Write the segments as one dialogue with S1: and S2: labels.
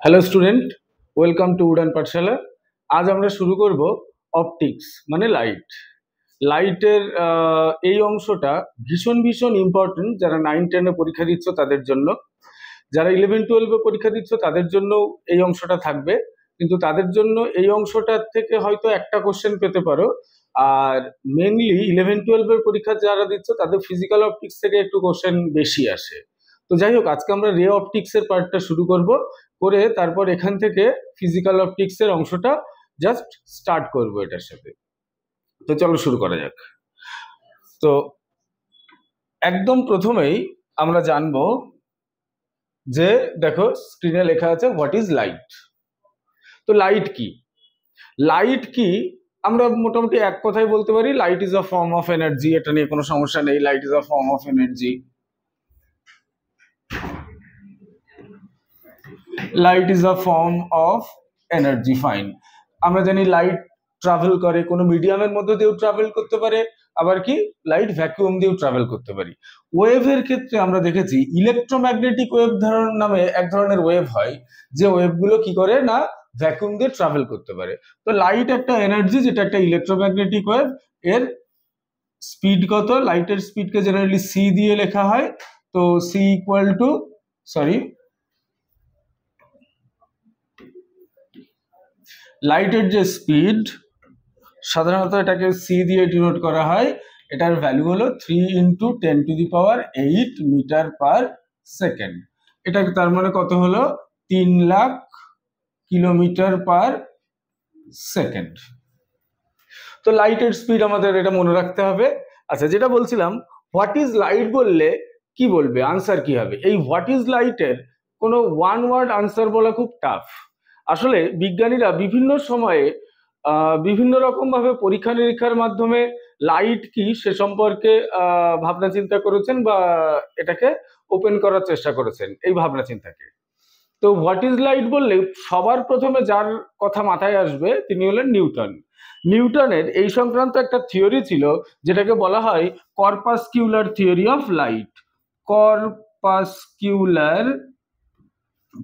S1: Hello student, welcome to উড়ান পাঠশালা। আজ আমরা শুরু করব অপটিক্স মানে লাইট। লাইটের এই অংশটা ভীষণ ভীষণ ইম্পর্টেন্ট। যারা 9-10-এ পরীক্ষা দিচ্ছ তাদের জন্য, যারা 11-12-এ পরীক্ষা দিচ্ছ তাদের জন্য এই অংশটা থাকবে, কিন্তু তাদের জন্য এই অংশটার থেকে হয়তো একটা কোশ্চেন পেতে পারো। আর মেনলি 11-12-এর পরীক্ষা যারা দিচ্ছ তাদের ফিজিক্যাল অপটিক্স থেকে একটু কোশ্চেন বেশি আসে। তো যাই হোক, আজকে আমরা রে অপটিক্সের পার্টটা শুরু করে তারপর এখান থেকে ফিজিক্যাল অপটিক্সের অংশটা জাস্ট স্টার্ট করব এটার সাথে। তো চলো শুরু করা যাক। তো একদম প্রথমেই আমরা জানবো যে দেখো স্ক্রিনে লেখা আছে হোয়াট ইজ লাইট। তো লাইট কি? লাইট কি আমরা মোটামুটি এক কথায় বলতে পারি, light is a form of energy. এটা নিয়ে কোনো সমস্যা নেই, light is a form of energy. Light is a form of energy, fine. আমরা জানি লাইট ট্রাভেল করে, কোনো মিডিয়ামের মধ্যে দিয়েও ট্রাভেল করতে পারে, আবার কি লাইট ভ্যাকুয়াম দিয়েও ট্রাভেল করতে পারি। ওয়েভের ক্ষেত্রে আমরা দেখেছি ইলেকট্রোম্যাগনেটিক ওয়েভ নামে এক ধরনের ওয়েভ হয়, যে ওয়েভগুলো কি করে না ভ্যাকুয়াম দিয়ে ট্রাভেল করতে পারে। তো লাইট একটা এনার্জি, যেটা একটা ইলেকট্রোম্যাগনেটিক ওয়েভ। এর স্পিড কত? লাইটের স্পিডকে জেনারেলি সি দিয়ে লেখা হয়। তো সি ইকুয়াল টু লাইটের যে স্পিড, সাধারণত এটাকে সি দিয়ে ডিনোট করা হয়। এটার ভ্যালু হলো 3 × 10⁸ মিটার পার সেকেন্ড। এটা তার মানে কত হলো? 3 লাখ কিলোমিটার পার সেকেন্ড। তো লাইটের স্পিড আমাদের এটা মনে রাখতে হবে। আচ্ছা, যেটা বলছিলাম, হোয়াট ইজ লাইট বললে কি বলবে, আনসার কি হবে? এই হোয়াট ইজ লাইটের কোনো ওয়ান ওয়ার্ড আনসার বলা খুব টাফ। আসলে বিজ্ঞানীরা বিভিন্ন সময়ে বিভিন্ন রকম ভাবে পরীক্ষা নিরীক্ষার মাধ্যমে লাইট কি সে সম্পর্কে ভাবনা চিন্তা করেছেন, বা এটাকে ওপেন করার চেষ্টা করেছেন এই ভাবনা চিন্তাকে। তো হোয়াট ইজ লাইট বললে সবার প্রথমে যার কথা মাথায় আসবে তিনি হলেন নিউটন। নিউটনের এই সংক্রান্ত একটা থিওরি ছিল, যেটাকে বলা হয় corpuscular theory of light. Corpuscular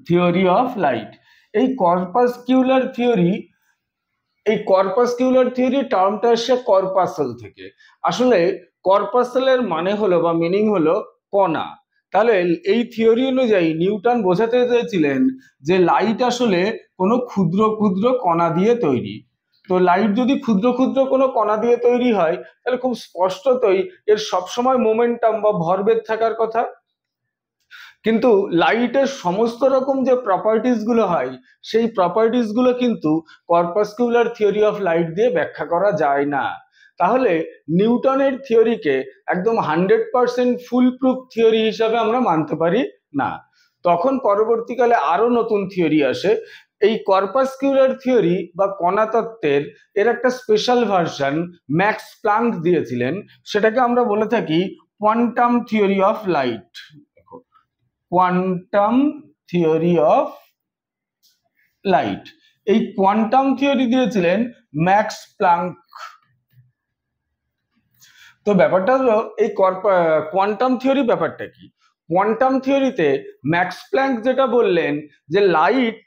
S1: theory of light. এই কর্পাসকিউলার থিওরি টার্মটা আসছে কর্পাসেল থেকে। আসলে কর্পাসেলের মানে হলো বা মিনিং হলো কণা। তাহলে এই থিওরি অনুযায়ী নিউটন বোঝাতে চেয়েছিলেন যে লাইট আসলে কোনো ক্ষুদ্র ক্ষুদ্র কণা দিয়ে তৈরি। তো লাইট যদি ক্ষুদ্র ক্ষুদ্র কোনো কণা দিয়ে তৈরি হয়, তাহলে খুব স্পষ্টতই এর সবসময় মোমেন্টাম বা ভরবেগ থাকার কথা। কিন্তু লাইটের সমস্ত রকম যে প্রপার্টিস গুলো হয়, সেই প্রপার্টিস গুলো কিন্তু কর্পাসকিউলার থিওরি অফ লাইট দিয়ে ব্যাখ্যা করা যায় না। তাহলে নিউটনের থিওরিকে একদম 100% ফুল প্রুফ থিওরি হিসাবে আমরা মানতে পারি না। তখন পরবর্তীকালে আরো নতুন থিওরি আসে। এই কর্পাসকিউলার থিওরি বা কণা তত্ত্বের এর একটা স্পেশাল ভার্সন ম্যাক্স প্লাঙ্ক দিয়েছিলেন, সেটাকে আমরা বলে থাকি quantum theory of light. Quantum theory of light, এই কোয়ান্টাম থিওরি দিয়েছিলেন ম্যাক্স প্লাঙ্ক। তো ব্যাপারটা হলো এই কোয়ান্টাম থিওরি ব্যাপারটা কি? কোয়ান্টাম থিওরিতে ম্যাক্স প্ল্যাঙ্ক যেটা বললেন যে লাইট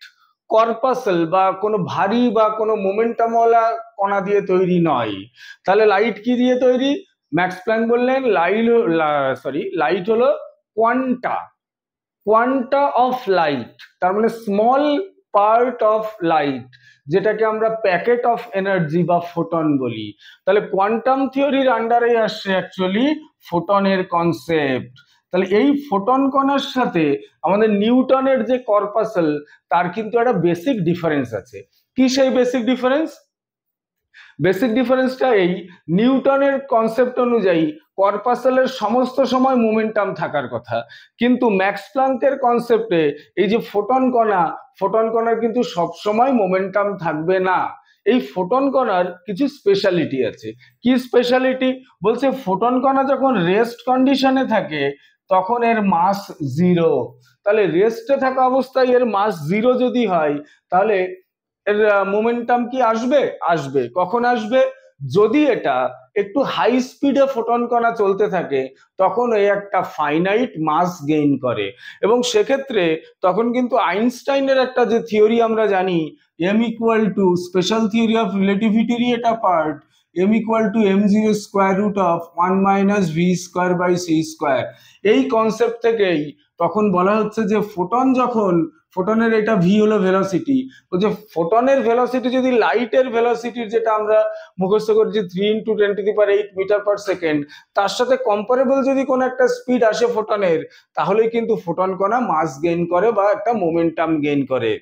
S1: কর্পাসেল বা কোনো ভারী বা কোনো মোমেন্টামওয়ালা কণা দিয়ে তৈরি নয়। তাহলে লাইট কি দিয়ে তৈরি? ম্যাক্স প্ল্যাঙ্ক বললেন লাইট হলো কোয়ান্টা অফ লাইট, তার মানে স্মল পার্ট অফ লাইট, যেটাকে আমরা প্যাকেট অফ এনার্জি বা ফোটন বলি। তাহলে কোয়ান্টাম থিওরির আন্ডারে আসছে অ্যাকচুয়ালি ফোটনের কনসেপ্ট। তাহলে এই ফোটন কণার সাথে আমাদের নিউটনের যে কর্পাসেল, তার কিন্তু একটা বেসিক ডিফারেন্স আছে। কি সেই বেসিক ডিফারেন্স? বেসিক ডিফারেন্সটা এই, নিউটনের কনসেপ্ট অনুযায়ী কর্পাসেলের সমস্ত সময় মোমেন্টাম থাকার কথা, কিন্তু ম্যাক্স প্লাঙ্কের কনসেপ্টে এই যে ফোটন কণার কিন্তু সব সময় মোমেন্টাম থাকবে না। এই ফোটন কণার কিছু স্পেশালিটি আছে। কি স্পেশালিটি? বলছে ফোটন কণা যখন রেস্ট কন্ডিশনে থাকে তখন এর মাস 0। তাহলে রেস্টে থাকা অবস্থায় এর মাস 0 যদি হয়, তাহলে এর মোমেন্টাম কি আসবে? আসবে। কখন আসবে? যদি এটা একটু হাই স্পিডে ফোটন কণা চলতে থাকে তখন এই একটা ফাইনাইট মাস গেইন করে, এবং সেক্ষেত্রে তখন কিন্তু আইনস্টাইনের একটা যে থিওরি আমরা জানি, m equal to special theory of রিলেটিভিটিরই এটা part, m equal to m0 square root of 1 minus v square by c square, এই কনসেপ্ট থেকেই তখন বলা হচ্ছে যে ফোটন যখন, ফোটনের এটা ভি হলো ভেলোসিটি, ও যে ফোটনের ভেলোসিটি যদি লাইটের ভেলোসিটির যেটা আমরা মুখস্থ করছি 3 × 10⁸ মিটার পার সেকেন্ড, তার সাথে কম্পারেবল যদি কোনো একটা স্পিড আসে ফোটনের, তাহলেই কিন্তু ফোটন কণা মাস গেইন করে বা একটা মোমেন্টাম গেইন করে।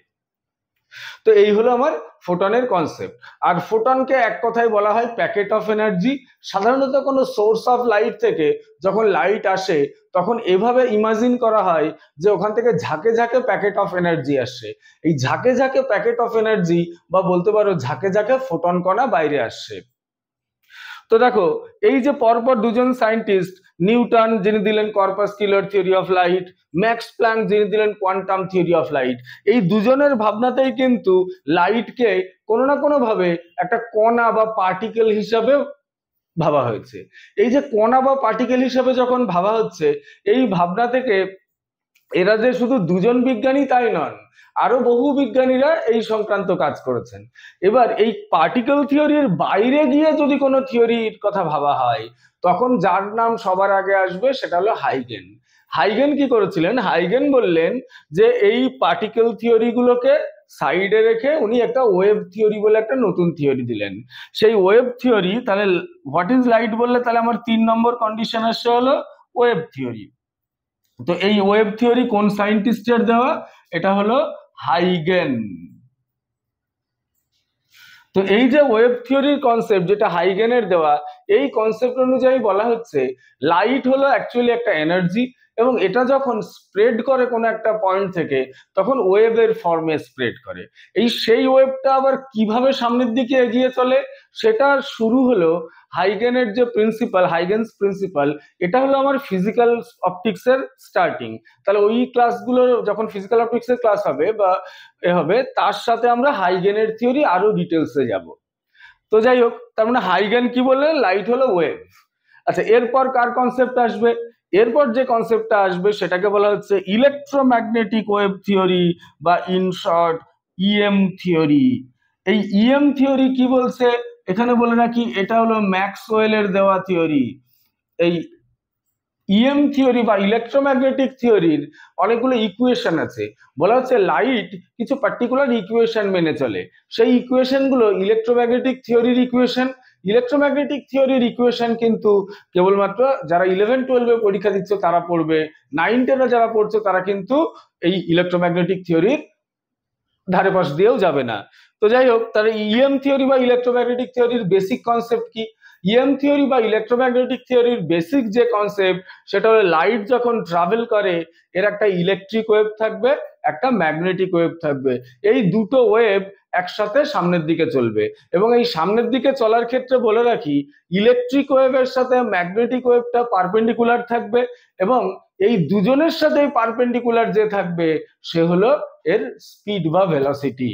S1: তো এই হলো আমার ফোটনের কনসেপ্ট। আর ফোটনকে এক কথায় বলা হয় প্যাকেট অফ এনার্জি। সাধারণত কোনো সোর্স অফ লাইট থেকে যখন লাইট আসে তখন এভাবে ইমাজিন করা হয় যে ওখান থেকে ঝাঁকে ঝাঁকে প্যাকেট অফ এনার্জি আসে, এই ঝাঁকে ঝাঁকে প্যাকেট অফ এনার্জি বা বলতে পারো ঝাঁকে ঝাঁকে ফোটন কণা বাইরে আসে। তো দেখো, এই যে পরপর দুজন সায়েন্টিস্ট, নিউটন যিনি দিলেন corpuscular theory of light, Max Planck যিনি দিলেন কোয়ান্টাম থিওরি অফ লাইট, এই দুজনের ভাবনাতেই কিন্তু লাইটকে কোনো না কোনো ভাবে একটা কণা বা পার্টিকেল হিসাবে ভাবা হয়েছে। এই যে কণা বা পার্টিকেল হিসাবে যখন ভাবা হচ্ছে, এই ভাবনা থেকে এরা যে শুধু দুজন বিজ্ঞানী তাই নন, আরো বহু বিজ্ঞানীরা এই সংক্রান্ত কাজ করেছেন। এবার এই পার্টিকেল থিওরির বাইরে গিয়ে যদি কোনো থিওরির কথা ভাবা হয়, তখন যার নাম সবার আগে আসবে সেটা হলো হাইগেন। হাইগেন কি করেছিলেন? হাইগেন বললেন যে এই পার্টিকেল থিওরি গুলোকে সাইডে রেখে উনি একটা ওয়েভ থিওরি বলে একটা নতুন থিওরি দিলেন। সেই ওয়েভ থিওরি, তাহলে হোয়াট ইজ লাইট বললে তাহলে আমার 3 নম্বর কন্ডিশন আসছে হলো ওয়েভ থিওরি। তো এই ওয়েভ থিওরি কোন সায়েন্টিস্টের দেওয়া? এটা হলো হাইগেন। তো এই যে ওয়েভ থিওরির কনসেপ্ট যেটা হাইগেনের দেওয়া, এই কনসেপ্ট অনুযায়ী বলা হচ্ছে লাইট হলো অ্যাকচুয়ালি একটা এনার্জি, এবং এটা যখন স্প্রেড করে কোনো একটা পয়েন্ট থেকে তখন ওয়েভের ফর্মে স্প্রেড করে। এই সেই ওয়েভটা আবার কিভাবে সামনের দিকে এগিয়ে চলে, সেটা শুরু হলো হাইগেনের যে প্রিন্সিপাল, হাইগেনস প্রিন্সিপাল, এটা হলো আমার ফিজিক্যাল অপটিক্সের স্টার্টিং। তাহলে ওই ক্লাসগুলো যখন ফিজিক্যাল অপটিক্সের ক্লাস হবে বা এ হবে, তার সাথে আমরা হাইগেনের থিওরি আরো ডিটেলসে যাব। তো যাই হোক, তার মানে হাইগেন কি বললেন? লাইট হলো ওয়েভ। আচ্ছা, এরপর কার কনসেপ্ট আসবে? এরপর যে কনসেপ্টটা আসবে সেটাকে বলা হচ্ছে ইলেকট্রোম্যাগনেটিক ওয়েভ থিওরি, বা ইন শর্ট ইএম থিওরি। এই ইএম থিওরি কি বলছে এখানে? বলে নাকি এটা হলো ম্যাক্সওয়েলের দেওয়া থিওরি। এই ইএম থিওরি বা ইলেকট্রোম্যাগনেটিক থিওরির অনেকগুলো ইকুয়েশন আছে। বলা হচ্ছে লাইট কিছু পার্টিকুলার ইকুয়েশন মেনে চলে, সেই ইকুয়েশন গুলো ইলেকট্রোম্যাগনেটিক থিওরির ইকুয়েশন। ইলেকট্রোম্যাগনেটিক থিওরির ইকুয়েশন কিন্তু কেবলমাত্র যারা 11-12-এ পরীক্ষা দিচ্ছে তারা পড়বে, 9-10-এ যারা পড়ছে তারা কিন্তু এই ইলেকট্রোম্যাগনেটিক থিওরির ধারে পাশ দিয়েও যাবে না। তো যাই হোক, তাহলে ইএম থিওরি বা ইলেকট্রোম্যাগনেটিক থিওরির বেসিক কনসেপ্ট কি? ইএম থিওরি বা ইলেকট্রোম্যাগনেটিক থিওরির বেসিক যে কনসেপ্ট সেটা হলো লাইট যখন ট্রাভেল করে এর একটা ইলেকট্রিক ওয়েভ থাকবে, একটা ম্যাগনেটিক ওয়েভ থাকবে। এই দুটো ওয়েভ একসাথে সামনের দিকে চলবে, এবং এই সামনের দিকে চলার ক্ষেত্রে বলে রাখি ইলেকট্রিক ওয়েভের সাথে ম্যাগনেটিক ওয়েভটা পারপেন্ডিকুলার থাকবে, এবং এই দুজনের সাথে পারপেন্ডিকুলার যে থাকবে সে হলো এর স্পিড বা ভেলোসিটি।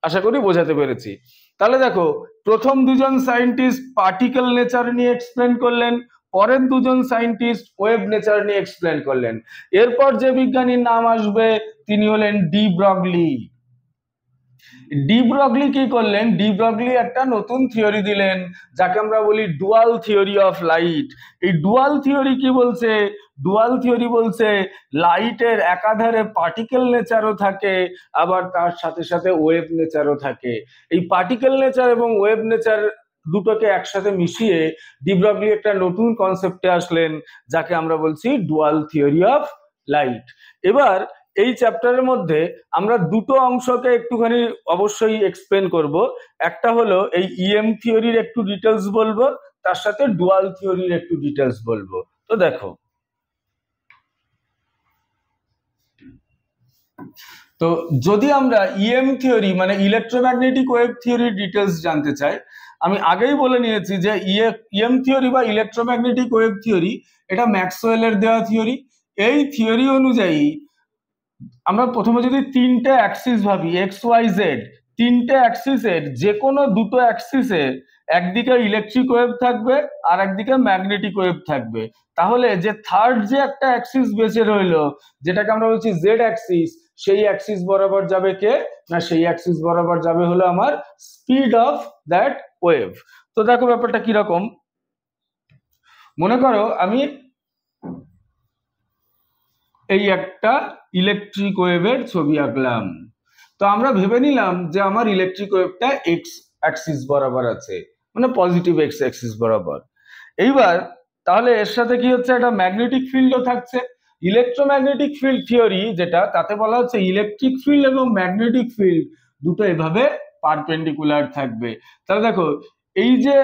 S1: আশা করি বোঝাতে পেরেছি। তাহলে দেখো, প্রথম দুজন সায়েন্টিস্ট পার্টিকেল নেচার নিয়ে এক্সপ্লেন করলেন, পরের দুজন সায়েন্টিস্ট ওয়েভ নেচার নিয়ে এক্সপ্লেন করলেন। এরপর যে বিজ্ঞানীর নাম আসবে তিনি হলেন ডি ব্রগলি। ডি ব্রগলি কি করলেন? ডি ব্রগলি একটা নতুন থিওরি দিলেন যাকে আমরা বলি ডুয়াল থিওরি অফ লাইট। এই ডুয়াল থিওরি কি বলছে? ডুয়াল থিওরি বলছে লাইটের একাধারে পার্টিকেল নেচারও থাকে, আবার তার সাথে সাথে ওয়েভ নেচারও থাকে। এই পার্টিকেল নেচার এবং ওয়েভ নেচার দুটোকে একসাথে মিশিয়ে ডি ব্রগলি একটা নতুন কনসেপ্টে আসলেন যাকে আমরা বলছি ডুয়াল থিওরি অফ লাইট। এবার এই চ্যাপ্টারের মধ্যে আমরা দুটো অংশকে একটুখানি অবশ্যই এক্সপ্লেন করব। একটা হলো এই ইএম থিওরির একটু ডিটেলস বলবো, তার সাথে ডুয়াল থিওরির একটু ডিটেলস বলবো। তো দেখো, তো যদি আমরা ইএম থিওরি মানে ইলেকট্রোম্যাগনেটিক ওয়েভ থিওরির ডিটেলস জানতে চাই, আমি আগেই বলে নিয়েছি যে ইএম থিওরি বা ইলেকট্রোম্যাগনেটিক ওয়েভ থিওরি এটা ম্যাক্সওয়েলের দেওয়া থিওরি। এই থিওরি অনুযায়ী আমরা প্রথমে যদি তিনটে অ্যাক্সিস ভাবি, এক্স ওয়াই জেড, তিনটে অ্যাক্সিসের যে কোনো দুটো অ্যাক্সিসে একদিকে ইলেকট্রিক ওয়েভ থাকবে আর একদিকে ম্যাগনেটিক ওয়েভ থাকবে, তাহলে যে থার্ড যে একটা অ্যাক্সিস বেঁচে রইলো যেটাকে আমরা বলছি জেড অ্যাক্সিস, সেই অ্যাক্সিস বরাবর যাবে কে না, সেই অ্যাক্সিস বরাবর যাবে হলো আমার স্পিড অফ দ্যাট ওয়েভ। তো দেখো ব্যাপারটা কিরকম, মনে করো আমি এই একটা ইলেকট্রিক ওয়েভের ছবি আঁকলাম, তো আমরা ভেবে নিলাম যে আমার ইলেকট্রিক ওয়েভটা এক্স অ্যাক্সিস বরাবর আছে, মানে পজিটিভ এক্স অ্যাক্সিস বরাবর। এইবার তাহলে এর সাথে কি হচ্ছে, একটা ম্যাগনেটিক ফিল্ডও থাকছে। ইলেকট্রোম্যাগনেটিক ফিল্ড থিওরি যেটা, তাতে বলা হচ্ছে ইলেকট্রিক ফিল্ড এবং ম্যাগনেটিক ফিল্ড দুটো এভাবে পারপেন্ডিকুলার থাকবে। তাহলে দেখো এই যে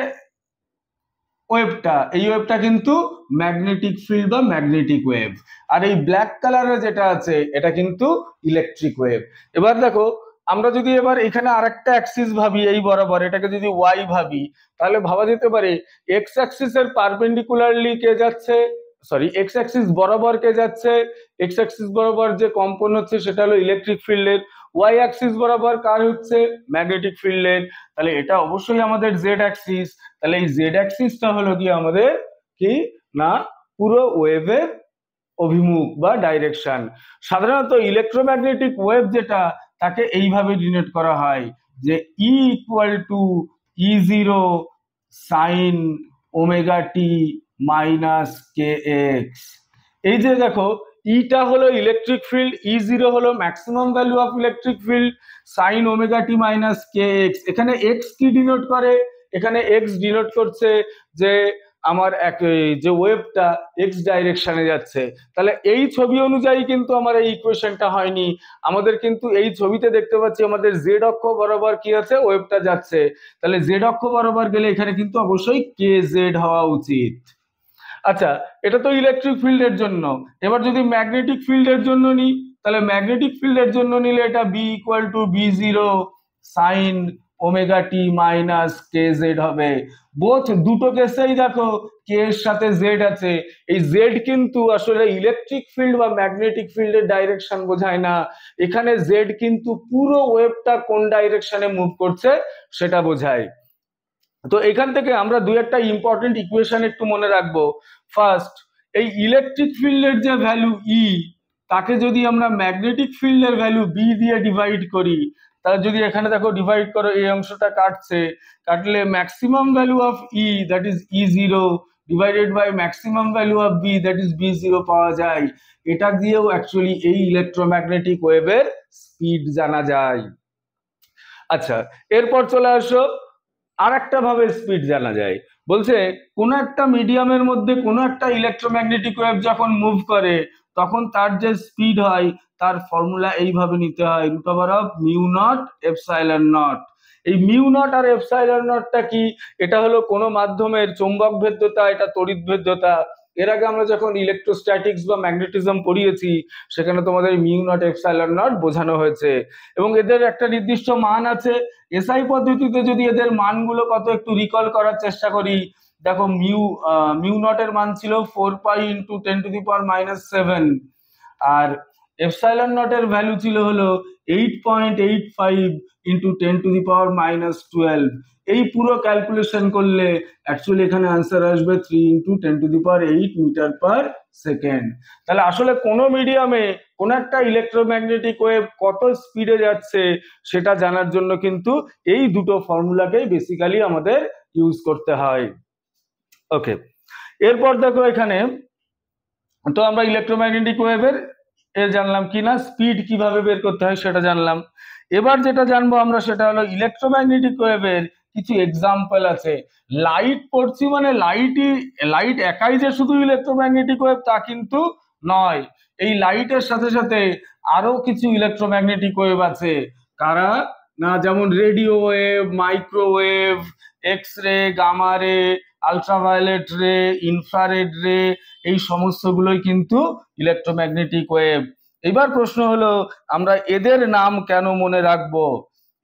S1: ওয়েভটা, এই ওয়েভটা কিন্তু ম্যাগনেটিক ফিল্ড বা ম্যাগনেটিক ওয়েভ, আর এই ব্ল্যাক কালারের যেটা আছে এটা কিন্তু ইলেকট্রিক ওয়েভ। এবার দেখো আমরা যদি এবার এখানে আরেকটা অ্যাক্সিস ভাবি, এই বরাবর এটাকে যদি ওয়াই ভাবি, তাহলে ভাবা যেতে পারে এক্স অ্যাক্সিসের পারপেন্ডিকুলারলি কে যাচ্ছে, সরি এক্স অ্যাক্সিস বরাবর কে যাচ্ছে, এক্স অ্যাক্সিস বরাবর যে কম্পন হচ্ছে সেটা হলো ইলেকট্রিক ফিল্ডের, ওয়াই অ্যাক্সিস বরাবর কার হচ্ছে ম্যাগনেটিক ফিল্ডের, তাহলে এটা অবশ্যই আমাদের জেড অ্যাক্সিস। তাহলে এই জেড অ্যাক্সিসটা হলো কি আমাদের কি না পুরো ওয়েভের অভিমুখ বা ডাইরেকশন। সাধারণত ইলেকট্রোম্যাগনেটিক ওয়েভ যেটা, তাকে এইভাবে ডিনোট করা হয় যে E equal to E zero sine omega T minus K x. এই যে দেখো ইটা হলো ইলেকট্রিক ফিল্ড, ই জিরো হলো maximum value of electric field, sign omega T minus K x. এখানে এক্স কি ডিনোট করে, এখানে এক্স ডিনোট করছে যে আমার যে ওয়েভটা এক্স ডাইরেকশনে যাচ্ছে। তাহলে এই ছবি অনুযায়ী কিন্তু আমার এই ইকুয়েশনটা হয়নি, আমাদের কিন্তু এই ছবিতে দেখতে পাচ্ছি আমাদের জেড অক্ষ বরাবর কি আছে ওয়েভটা যাচ্ছে, তাহলে জেড অক্ষ বরাবর গেলে এখানে কিন্তু অবশ্যই কে জেড হওয়া উচিত। আচ্ছা, এটা তো ইলেকট্রিক ফিল্ডের জন্য। এবার যদি ম্যাগনেটিক ফিল্ডের জন্য নিই, তাহলে ম্যাগনেটিক ফিল্ডের জন্য নিলে এটা B equal to B zero sine omega T minus K Z হবে। বোথ দুটো কেসেই দেখো কে এর সাথে জেড আছে, এই জেড কিন্তু আসলে ইলেকট্রিক ফিল্ড বা ম্যাগনেটিক ফিল্ডের ডাইরেকশন বোঝায় না, এখানে জেড কিন্তু পুরো ওয়েভটা কোন ডাইরেকশনে মুভ করছে সেটা বোঝায়। তো এখান থেকে আমরা দুই একটা ইম্পর্টেন্ট ইকুয়েশন একটু মনে রাখবো। ফার্স্ট, এই ইলেকট্রিক ফিল্ডের যে ভ্যালু ই, তাকে যদি আমরা ম্যাগনেটিক ফিল্ডের ভ্যালু বি দিয়ে ডিভাইড করি, তাহলে যদি এখানে দেখো ডিভাইড করো এই অংশটা কাটছে, কাটলে maximum value of E that is E zero divided by maximum value of B that is B zero পাওয়া যায়। এটা দিয়েও অ্যাকচুয়ালি এই ইলেকট্রোম্যাগনেটিক ওয়েভের স্পিড জানা যায়। আচ্ছা, এরপর চলে আসো আর একটা ভাবে স্পিড জানা যায়। বলছে কোনো একটা মিডিয়ামের মধ্যে কোনো একটা ইলেকট্রোম্যাগনেটিক ওয়েভ যখন মুভ করে তখন তার যে স্পিড হয় তার ফর্মুলা এইভাবে নিতে হয়, root over of mu naught epsilon naught. এই মিউ নট আর এপসাইলন নটটা কি, এটা হলো কোনো মাধ্যমের চৌম্বক ভেদ্যতা, এটা তড়িৎ ভেদ্যতা। এর আগে আমরা যখন ইলেকট্রোস্ট্যাটিক্স বা ম্যাগনেটিজম পড়িয়েছি সেখানে তোমাদের মিউ নট এপসাইলন নট বোঝানো হয়েছে, এবং এদের একটা নির্দিষ্ট মান আছে। এসআই পদ্ধতিতে যদি এদের মানগুলো কত একটু রিকল করার চেষ্টা করি, দেখো মিউ নটের মান ছিল 4 পাই ইন্টু 10⁻⁻⁷, আর এপসাইলন নটের ভ্যালু ছিল হলো 8.85 ইন্টু 10⁻⁻12। এই পুরো ক্যালকুলেশন করলে অ্যাকচুয়ালি এখানে আনসার আসবে 3 ইন্টু 10⁸ মিটার পার সেকেন্ড। তাহলে আসলে কোনো মিডিয়ামে কোন একটা ইলেকট্রোম্যাগনেটিক ওয়েভ কত স্পিডে যাচ্ছে সেটা জানার জন্য কিন্তু এই দুটো ফর্মুলাকেই বেসিক্যালি আমাদের ইউজ করতে হয়। ওকে, এরপর দেখো এখানে তো আমরা ইলেকট্রোম্যাগনেটিক ওয়েভের জানলাম কি না, স্পিড কিভাবে বের করতে হয় সেটা জানলাম। এবার যেটা জানবো আমরা সেটা হলো ইলেকট্রোম্যাগনেটিক ওয়েভের কিছু এক্সাম্পল আছে। লাইট পড়ছি মানে লাইট একাই যে শুধু ইলেকট্রোম্যাগনেটিক ওয়েভ তা কিন্তু নয়, এই লাইটের সাথে সাথে আরো কিছু ইলেকট্রোম্যাগনেটিক ওয়েভ আছে। কারা না, যেমন radio wave, microwave, X ray, gamma ray, ultraviolet ray, infrared ray, এই সমস্তগুলোই কিন্তু ইলেকট্রোম্যাগনেটিক ওয়েভ। এবার প্রশ্ন হলো আমরা এদের নাম কেন মনে রাখবো?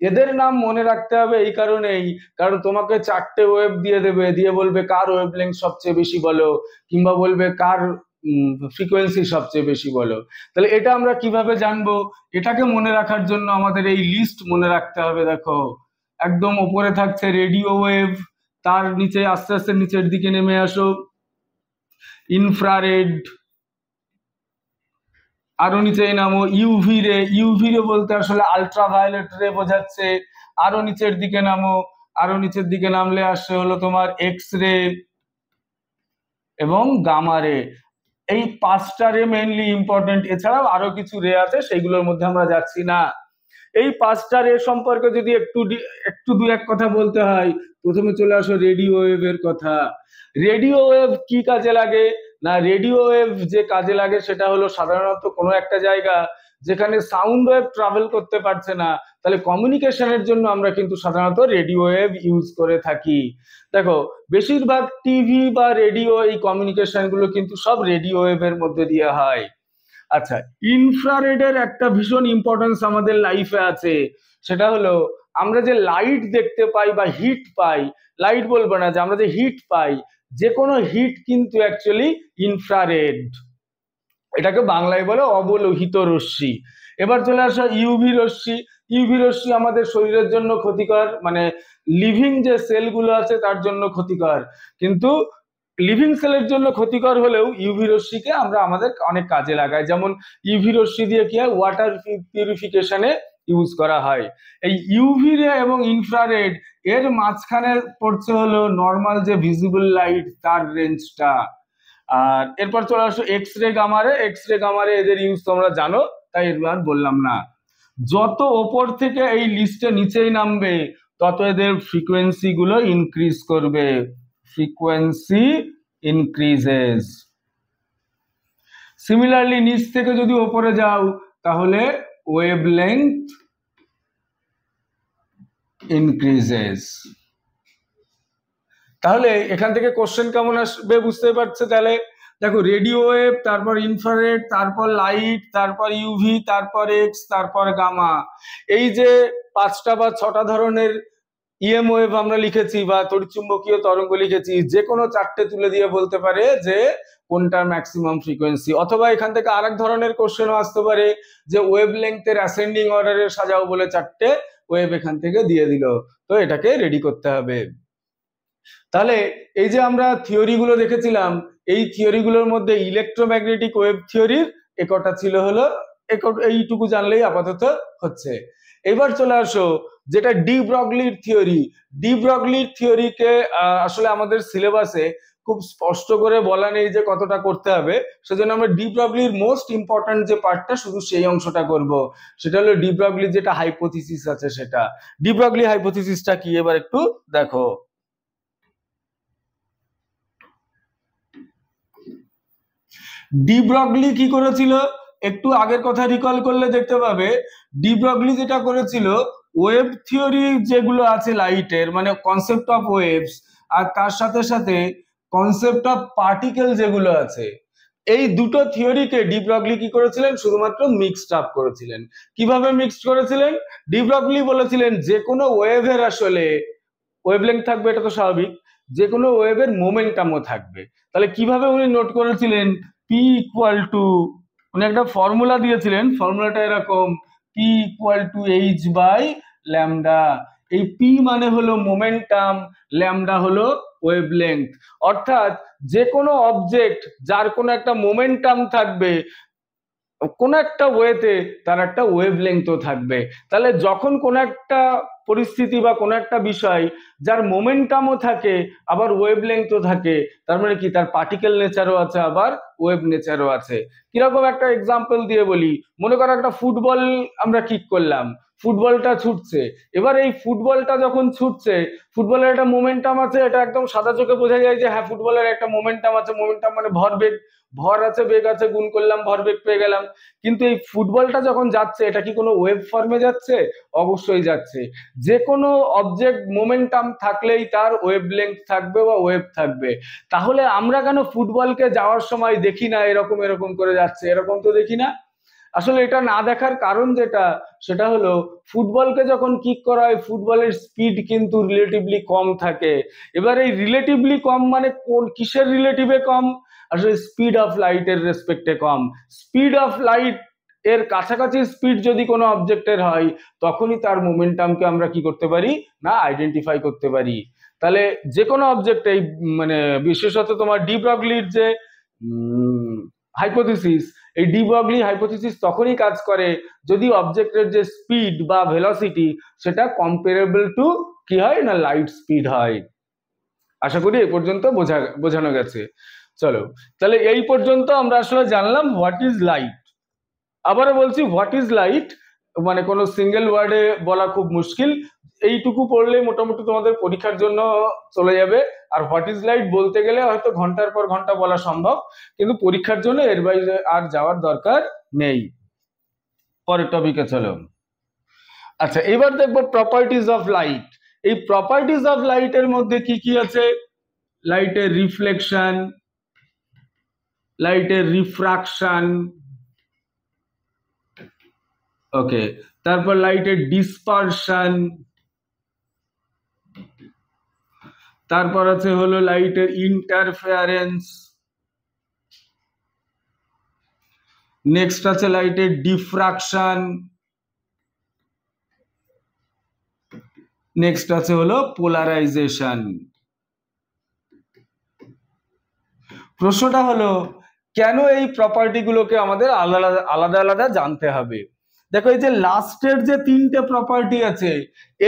S1: এদের নাম মনে রাখতে হবে এই কারণেই, কারণ তোমাকে 4টে ওয়েভ দিয়ে দেবে, দিয়ে বলবে কার ওয়েভলেংথ সবচেয়ে বেশি বলো, কিংবা বলবে কার ফ্রিকোয়েন্সি সবচেয়ে বেশি বলো। তাহলে এটা আমরা কিভাবে জানবো? এটাকে মনে রাখার জন্য আমাদের এই লিস্ট মনে রাখতে হবে। দেখো একদম ওপরে থাকছে রেডিও ওয়েভ, তার নিচে আস্তে আস্তে নিচের দিকে নেমে আসো ইনফ্রারেড, আরো নিচে নামো ইউভি রে। ইউভি রে বলতে আসলে আলট্রাভায়োলেট রে বোঝাচ্ছে। আরো নিচের দিকে নামো, আরো নিচের দিকে নামলে আসছে হলো তোমার এক্স রে এবং গামা রে। এই পাঁচটা রে মেইনলি ইম্পর্টেন্ট, এছাড়াও আরো কিছু রে আছে সেগুলোর মধ্যে আমরা যাচ্ছি না। এই পাঁচটা রে সম্পর্কে যদি একটু দু এক কথা বলতে হয়, প্রথমে চলে আসো রেডিও ওয়েভের কথা। রেডিও ওয়েভ কি কাজে লাগে না, রেডিও ওয়েভ যে কাজে লাগে সেটা হলো সাধারণত কোনো একটা জায়গা যেখানে সাউন্ড ওয়েভ ট্রাভেল করতে পারছে না, তাহলে কমিউনিকেশনের জন্য আমরা কিন্তু সাধারণত রেডিও ওয়েভ ইউজ করে থাকি। দেখো বেশিরভাগ টিভি বা রেডিও এই কমিউনিকেশন গুলো কিন্তু সব রেডিও ওয়েভের মধ্যে দিয়ে হয়। আচ্ছা, ইনফ্রারেডের একটা ভীষণ ইম্পর্টেন্স আমাদের লাইফে আছে, সেটা হলো আমরা যে লাইট দেখতে পাই বা হিট পাই, লাইট বলবো না, যে আমরা যে হিট পাই, যে কোনো হিট কিন্তু অ্যাকচুয়ালি ইনফ্রারেড, এটাকে বাংলায় বলে অবলোহিত রশ্মি। এবার চলে আসা ইউভি রশ্মি। ইউভি রশ্মি আমাদের শরীরের জন্য ক্ষতিকর, মানে লিভিং যে সেলগুলো আছে তার জন্য ক্ষতিকর, কিন্তু লিভিং সেলের জন্য ক্ষতিকর হলেও ইউভি রশ্মিকে আমরা আমাদের অনেক কাজে লাগাই। যেমন ইউভি রশ্মি দিয়ে কি হয়, ওয়াটার পিউরিফিকেশনে ইউজ করা হয়। এই ইউভি রে এবং ইনফ্রারেড এর মাঝখানে পড়ছে হলো নর্মাল যে ভিজিবল লাইট তার রেঞ্জটা। আর এরপর চলে আসো এক্স রে গামা রে। এক্স রে গামা রে এদের ইউজ তোমরা জানো, তাই এবার বললাম না। যত ওপর থেকে এই লিস্টে নিচেই নামবে তত এদের ফ্রিকোয়েন্সি গুলো ইনক্রিজ করবে, ফ্রিকোয়েন্সি ইনক্রিজেস। সিমিলারলি নিচ থেকে যদি ওপরে যাও তাহলে ওয়েভলেংথ ইনক্রিজেস। তাহলে এখান থেকে কোশ্চেন কেমন আসবে বুঝতে পারছে? তাহলে দেখো রেডিও ওয়েভ, তারপর ইনফ্রারেড, তারপর লাইট, তারপর ইউভি, তারপর এক্স, তারপর গামা, এই যে পাঁচটা বা ছটা ধরনের ইএম ওয়েভ আমরা লিখেছি বা তড়িৎচুম্বকীয় তরঙ্গ লিখেছি, যে কোনো চারটে তুলে দিয়ে বলতে পারে যে কোনটার ম্যাক্সিমাম ফ্রিকোয়েন্সি। অথবা এখান থেকে আরেক ধরনের কোশ্চেনও আসতে পারে যে ওয়েভ লেংথের অ্যাসেন্ডিং অর্ডারে সাজাও বলে চারটে ওয়েভ এখান থেকে দিয়ে দিল, তো এটাকে রেডি করতে হবে। তাহলে এই যে আমরা থিওরি গুলো দেখেছিলাম, এই থিওরি গুলোর মধ্যে ইলেকট্রোম্যাগনেটিক ওয়েভ থিওরির একটা ছিল হলো এইটুকু জানলেই আপাতত হচ্ছে। এবার চলে আসো যেটা ডি ব্রগলির থিওরি। ডি ব্রগলির থিওরিকে আসলে আমাদের সিলেবাসে খুব স্পষ্ট করে বলা নেই যে কতটা করতে হবে, সেজন্য আমরা ডি ব্রগলির মোস্ট ইম্পর্টেন্ট যে পার্টটা শুধু সেই অংশটা করব, সেটা হলো ডি ব্রগলির যেটা হাইপোথিসিস আছে সেটা। ডি ব্রগলি হাইপোথিসিসটা কি এবার একটু দেখো। ডি ব্রগলি কি করেছিল, একটু আগের কথা রিকল করলে দেখতে পাবে ডি ব্রগলি যেটা করেছিল, ওয়েভ থিওরি যেগুলো আছে লাইটের, মানে কনসেপ্ট অফ ওয়েভস, আর তার সাথে সাথে কনসেপ্ট অফ পার্টিকেল যেগুলো আছে, এই দুটো থিওরিকে ডি ব্রগলি কি করেছিলেন, শুধুমাত্র মিক্সড আপ করেছিলেন। কিভাবে মিক্সড করেছিলেন? ডি ব্রগলি বলেছিলেন যে কোনো ওয়েভের আসলে ওয়েভলেংথ থাকবে, এটা তো স্বাভাবিক, যে কোনো ওয়েভের মোমেন্টামও থাকবে। তাহলে কিভাবে উনি নোট করেছিলেন, পি ইকুয়াল টু, উনি একটা ফর্মুলা দিয়েছিলেন, ফর্মুলাটা এরকম, P equal to H by lambda. এই পি মানে হলো মোমেন্টাম, ল্যামডা হলো ওয়েভলেংথ। অর্থাৎ যে কোনো অবজেক্ট যার কোনো একটা মোমেন্টাম থাকবে, কোন একটা ওয়েতে তার একটা ওয়েভলেংথও থাকবে। তাহলে যখন কোন একটা পরিস্থিতি বা কোন একটা বিষয় যার মোমেন্টামও থাকে আবার ওয়েভলেংথও থাকে, তার মানে কি তার পার্টিকেল নেচারও আছে আবার ওয়েভ নেচারও আছে। কিরকম একটা এক্সাম্পল দিয়ে বলি, মনে করো একটা ফুটবল আমরা কিক করলাম, ফুটবলটা ছুটছে, এবার এই ফুটবলটা যখন ছুটছে, ফুটবলের একটা মোমেন্টাম আছে, এটা একদম সাদা চোখে বোঝা যায় যে হ্যাঁ ফুটবলের একটা মোমেন্টাম আছে। মোমেন্টাম মানে ভরবেগ, ভর আছে বেগ আছে, গুণ করলাম ভরবেগ পেয়ে গেলাম। কিন্তু এই ফুটবলটা যখন যাচ্ছে, এটা কি কোনো ওয়েভ ফর্মে যাচ্ছে? অবশ্যই যাচ্ছে। যে কোনো অবজেক্ট মোমেন্টাম থাকলেই তার ওয়েভলেংথ থাকবে বা ওয়েভ থাকবে। তাহলে আমরা কেন ফুটবলকে যাওয়ার সময় দেখি না এরকম এরকম করে যাচ্ছে, এরকম তো দেখি না। আসলে এটা না দেখার কারণ যেটা, সেটা হলো ফুটবলকে যখন কিক করা হয় ফুটবলের স্পিড কিন্তু রিলেটিভলি কম থাকে। এবার এই রিলেটিভলি কম মানে কোন কিসের রিলেটিভে কম, আসলে স্পিড অফ লাইটের রেসপেক্টে কম। স্পিড অফ লাইট এর কাছাকাছি স্পিড যদি কোনো অবজেক্টের হয় তখনই তার মোমেন্টামকে আমরা কি করতে পারি না আইডেন্টিফাই করতে পারি। তাহলে যে কোনো অবজেক্ট এই মানে বিশেষত তোমার ডি ব্রগলির যে হাইপোথিসিস, এই ডি ব্রগলি হাইপোথিসিস তখনই কাজ করে যদি অবজেক্টের যে স্পিড বা ভেলোসিটি সেটা কম্পারেবল টু কি হয় না লাইট স্পিড হয়। আশা করি এই পর্যন্ত বোঝানো গেছে। চলো তাহলে এই পর্যন্ত আমরা আসলে জানলাম হোয়াট ইজ লাইট। আবারও বলছি হোয়াট ইজ লাইট মানে কোনো সিঙ্গেল ওয়ার্ডে বলা খুব মুশকিল, এইটুকু পড়লে মোটামুটি তোমাদের পরীক্ষার জন্য চলে যাবে। আর হোয়াট ইজ লাইট বলতে গেলে হয়তো ঘন্টার পর ঘন্টা বলা সম্ভব, কিন্তু পরীক্ষার জন্য এর বাইরে আর যাওয়ার দরকার নেই। পরের টপিকে চলো। আচ্ছা এবার দেখবো প্রপার্টিজ অফ লাইট। এই প্রপার্টিজ অফ লাইটের মধ্যে কি কি আছে? লাইটের রিফ্লেকশন, লাইটের রিফ্রাকশন, ওকে, তারপর লাইটের ডিসপারশন, তারপর আছে হলো লাইটের ইন্টারফেয়ারেন্স, নেক্সট আছে লাইটের ডিফ্রাকশন, নেক্সট আছে হলো পোলারাইজেশন। প্রশ্নটা হলো কেন এই প্রপার্টি গুলোকে আমাদের আলাদা আলাদা আলাদা জানতে হবে? দেখো এই যে লাস্টের যে তিনটে প্রপার্টি আছে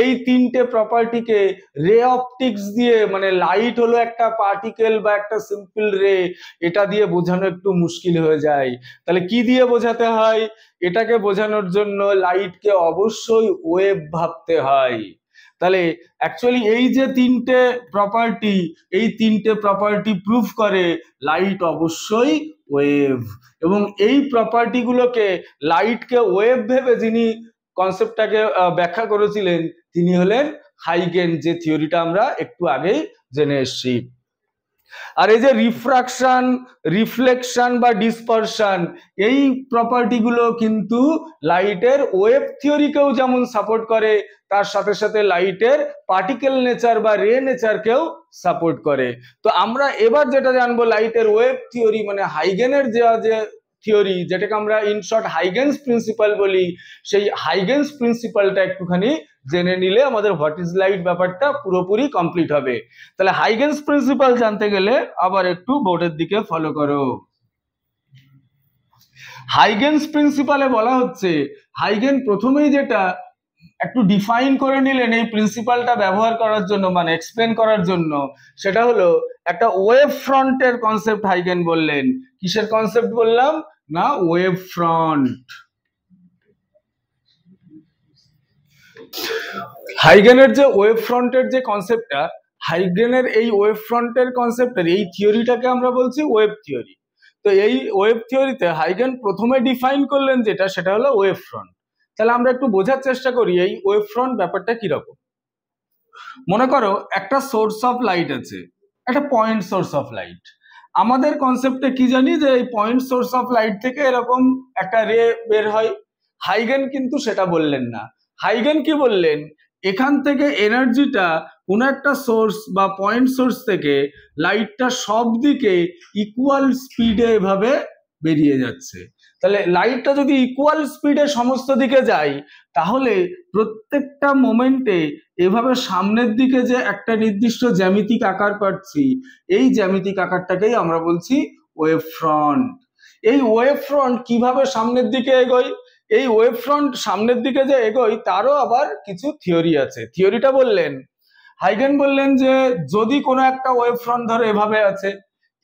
S1: এই তিনটে প্রপার্টিকে রে অপটিক্স দিয়ে মানে লাইট হলো একটা পার্টিকেল বা একটা সিম্পল রে, এটা দিয়ে বোঝানো একটু মুশকিল হয়ে যায়। তাহলে কি দিয়ে বোঝাতে হয়? এটাকে বোঝানোর জন্য লাইটকে অবশ্যই ওয়েভ ভাবতে হয়। তাহলে অ্যাকচুয়ালি এই যে তিনটে প্রপার্টি, এই তিনটে প্রপার্টি প্রুফ করে লাইট অবশ্যই ওয়েভ, এবং এই প্রপার্টি গুলোকে লাইটকে ওয়েভ ভেবে যিনি কনসেপ্টটাকে ব্যাখ্যা করেছিলেন তিনি হলেন হাইগেন, যে থিওরিটা আমরা একটু আগেই জেনে এসেছি। আর এই যে রিফ্রাকশন, রিফ্লেকশন বা ডিসপারশন, এই প্রপার্টি গুলো কিন্তু লাইটের ওয়েভ থিওরিকেও যেমন সাপোর্ট করে তার সাথে সাথে লাইটের পার্টিকেল নেচার বা রে নেচারকেও সাপোর্ট করে। তো আমরা এবার যেটা জানবো লাইটের ওয়েভ থিওরি মানে হাইগেনের যে থিওরি, যেটাকে আমরা ইন শর্ট হাইগেন্স প্রিন্সিপাল বলি, সেই হাইগেন্স প্রিন্সিপালটা একটুখানি জেনে নিলে আমাদের হোয়াট ইজ লাইট ব্যাপারটা পুরোপুরি কমপ্লিট হবে। তাহলে হাইগেন্স প্রিন্সিপাল জানতে গেলে আবার একটু বোর্ডের দিকে ফলো করো। হাইগেন্স প্রিন্সিপালে বলা হচ্ছে, হাইগেন প্রথমেই যেটা একটু ডিফাইন করে নিলেন এই প্রিন্সিপালটা ব্যবহার করার জন্য মানে এক্সপ্লেন করার জন্য, সেটা হলো একটা ওয়েভ ফ্রন্টের কনসেপ্ট হাইগেন বললেন। কিসের কনসেপ্ট বললাম না? Wave front. হাইগেনের যে ওয়েভ ফ্রন্টের যে কনসেপ্টটা, হাইগেনের এই ওয়েভ ফ্রন্টের কনসেপ্টের এই থিওরিটাকে আমরা বলছি ওয়েভ থিওরি। তো এই ওয়েভ থিওরিতে হাইগেন প্রথমে ডিফাইন করলেন যেটা, সেটা হলো ওয়েভ ফ্রন্ট। তাহলে আমরা একটু বোঝার চেষ্টা করি এই ওয়েভ ফ্রন্ট ব্যাপারটা কিরকম। মনে করো একটা সোর্স অফ লাইট আছে, একটা পয়েন্ট সোর্স অফ লাইট। আমাদের কনসেপ্টে কি জানি যে এই পয়েন্ট সোর্স অফ লাইট থেকে এরকম একটা রে বের হয়। হাইগেন কিন্তু সেটা বললেন না। হাইগেন কি বললেন? এখান থেকে এনার্জিটা কোন একটা সোর্স বা পয়েন্ট সোর্স থেকে লাইটটা সব দিকে ইকুয়াল স্পিডে এভাবে বেরিয়ে যাচ্ছে। তাহলে লাইটটা যদি ইকুয়াল স্পিডে সমস্ত দিকে যায় তাহলে প্রত্যেকটা মোমেন্টে এভাবে সামনের দিকে যে একটা নির্দিষ্ট জ্যামিতিক আকার পাচ্ছি, এই জ্যামিতিক আকারটাকেই আমরা বলছি ওয়েভ ফ্রন্ট। এই ওয়েভ ফ্রন্ট কিভাবে সামনের দিকে এগোয়? এই ওয়েভ ফ্রন্ট সামনের দিকে যে এগোয় তারও আবার কিছু থিওরি আছে। থিওরিটা বললেন, হাইগেন বললেন যে যদি কোনো একটা ওয়েভ ফ্রন্ট ধরো এভাবে আছে,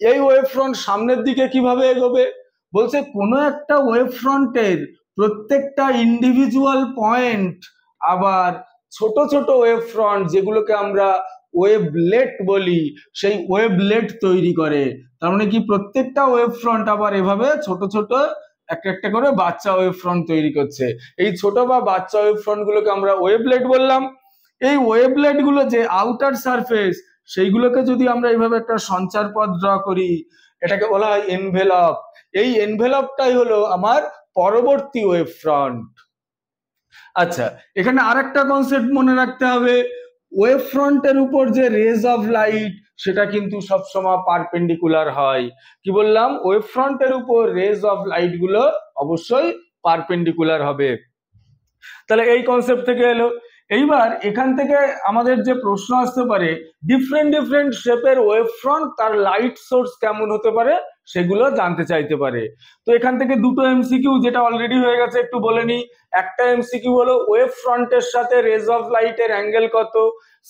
S1: এই ওয়েভ ফ্রন্ট সামনের দিকে কিভাবে এগোবে? বলছে কোনো একটা ওয়েভ ফ্রন্টের প্রত্যেকটা ইন্ডিভিজুয়াল পয়েন্ট আবার ছোট ছোট ওয়েভ ফ্রন্ট যেগুলোকে আমরা ওয়েভলেট বলি, সেই ওয়েভলেট তৈরি করে। তার মানে কি প্রত্যেকটা ওয়েভ ফ্রন্ট আবার এভাবে ছোট ছোট একটা একটা করে বাচ্চা ওয়েভ ফ্রন্ট তৈরি করছে। এই ছোট বা বাচ্চা ওয়েভ ফ্রন্ট গুলোকে আমরা ওয়েভলেট বললাম। এই ওয়েভলেট গুলো যে আউটার সারফেস, সেইগুলোকে যদি আমরা এইভাবে একটা সঞ্চার পথ ড্র করি, এটাকে বলা হয় এনভেলপ। এই এনভেলপটাই হলো আমার পরবর্তী ওয়েভ ফ্রন্ট। আচ্ছা, এখানে আরেকটা কনসেপ্ট মনে রাখতে হবে, ওয়েভ ফ্রন্টের উপর যে রেজ অফ লাইট, সেটা কিন্তু সবসময় পারপেন্ডিকুলার হয়। কি বললাম, ওয়েভ ফ্রন্টের উপর রেজ অফ লাইট গুলো অবশ্যই পারপেন্ডিকুলার হবে। তাহলে এই কনসেপ্ট থেকে এলো। এইবার এখান থেকে আমাদের যে প্রশ্ন আসতে পারে, ডিফারেন্ট ডিফারেন্ট শেপের ওয়েভ ফ্রন্ট তার লাইট সোর্স কেমন হতে পারে সেগুলো জানতে চাইতে পারে। তো এখান থেকে দুটো এমসিকিউ, যেটা অলরেডি হয়ে গেছে একটু বলে নি। একটা এমসিকিউ হলো ওয়েভ ফ্রন্টের সাথে রেজ অফ লাইটের অ্যাঙ্গেল কত।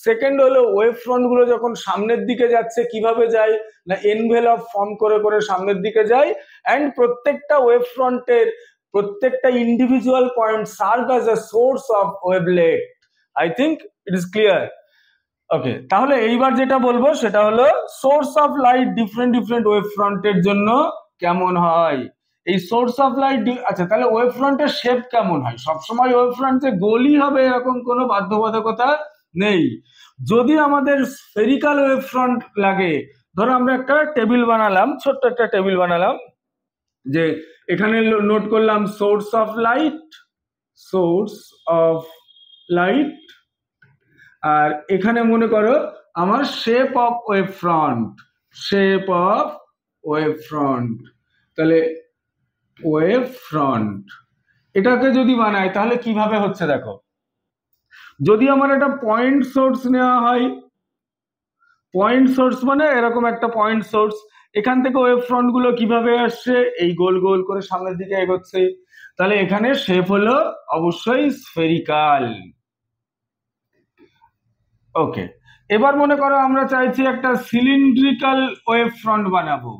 S1: সেকেন্ড হলো ওয়েভ ফ্রন্ট গুলো যখন সামনের দিকে যাচ্ছে কিভাবে যায়, না এনভেলপ ফর্ম করে করে সামনের দিকে যায়। অ্যান্ড প্রত্যেকটা ওয়েভ ফ্রন্টের প্রত্যেকটা individual point serve as a source of wavelet. I think it is clear. Okay, তাহলে এইবার যেটা বলবো সেটা হলো source of light different different wave ফ্রন্টের জন্য কেমন হয়। এই সোর্স অফ লাইট, আচ্ছা তাহলে ওয়েভ ফ্রন্টের শেপ কেমন হয়? সবসময় ওয়েভ ফ্রন্ট যে গোলই হবে এরকম কোনো বাধ্যবাধকতা নেই। যদি আমাদের স্ফেরিক্যাল ওয়েভ ফ্রন্ট লাগে, ধরো আমরা একটা টেবিল বানালাম, ছোট্ট একটা টেবিল বানালাম, যে এখানে নোট করলাম source of light, source of light, আর এখানে মনে করো আমার shape of wave front, shape of wave front. তাহলে ওয়েভ ফ্রন্ট এটাকে যদি বানাই তাহলে কিভাবে হচ্ছে দেখো। যদি আমার একটা পয়েন্ট সোর্স নেওয়া হয়, পয়েন্ট সোর্স মানে এরকম একটা পয়েন্ট সোর্স, এখান থেকে ওয়েভ ফ্রন্ট গুলো কিভাবে আসছে, এই গোল গোল করে সামনের দিকে এগোচ্ছে। তাহলে এখানে শেপ হলো অবশ্যই স্ফেরিক্যাল। ওকে, এবার মনে করো আমরা চাইছি একটা সিলিন্ড্রিক্যাল ওয়েভ ফ্রন্ট বানাবো।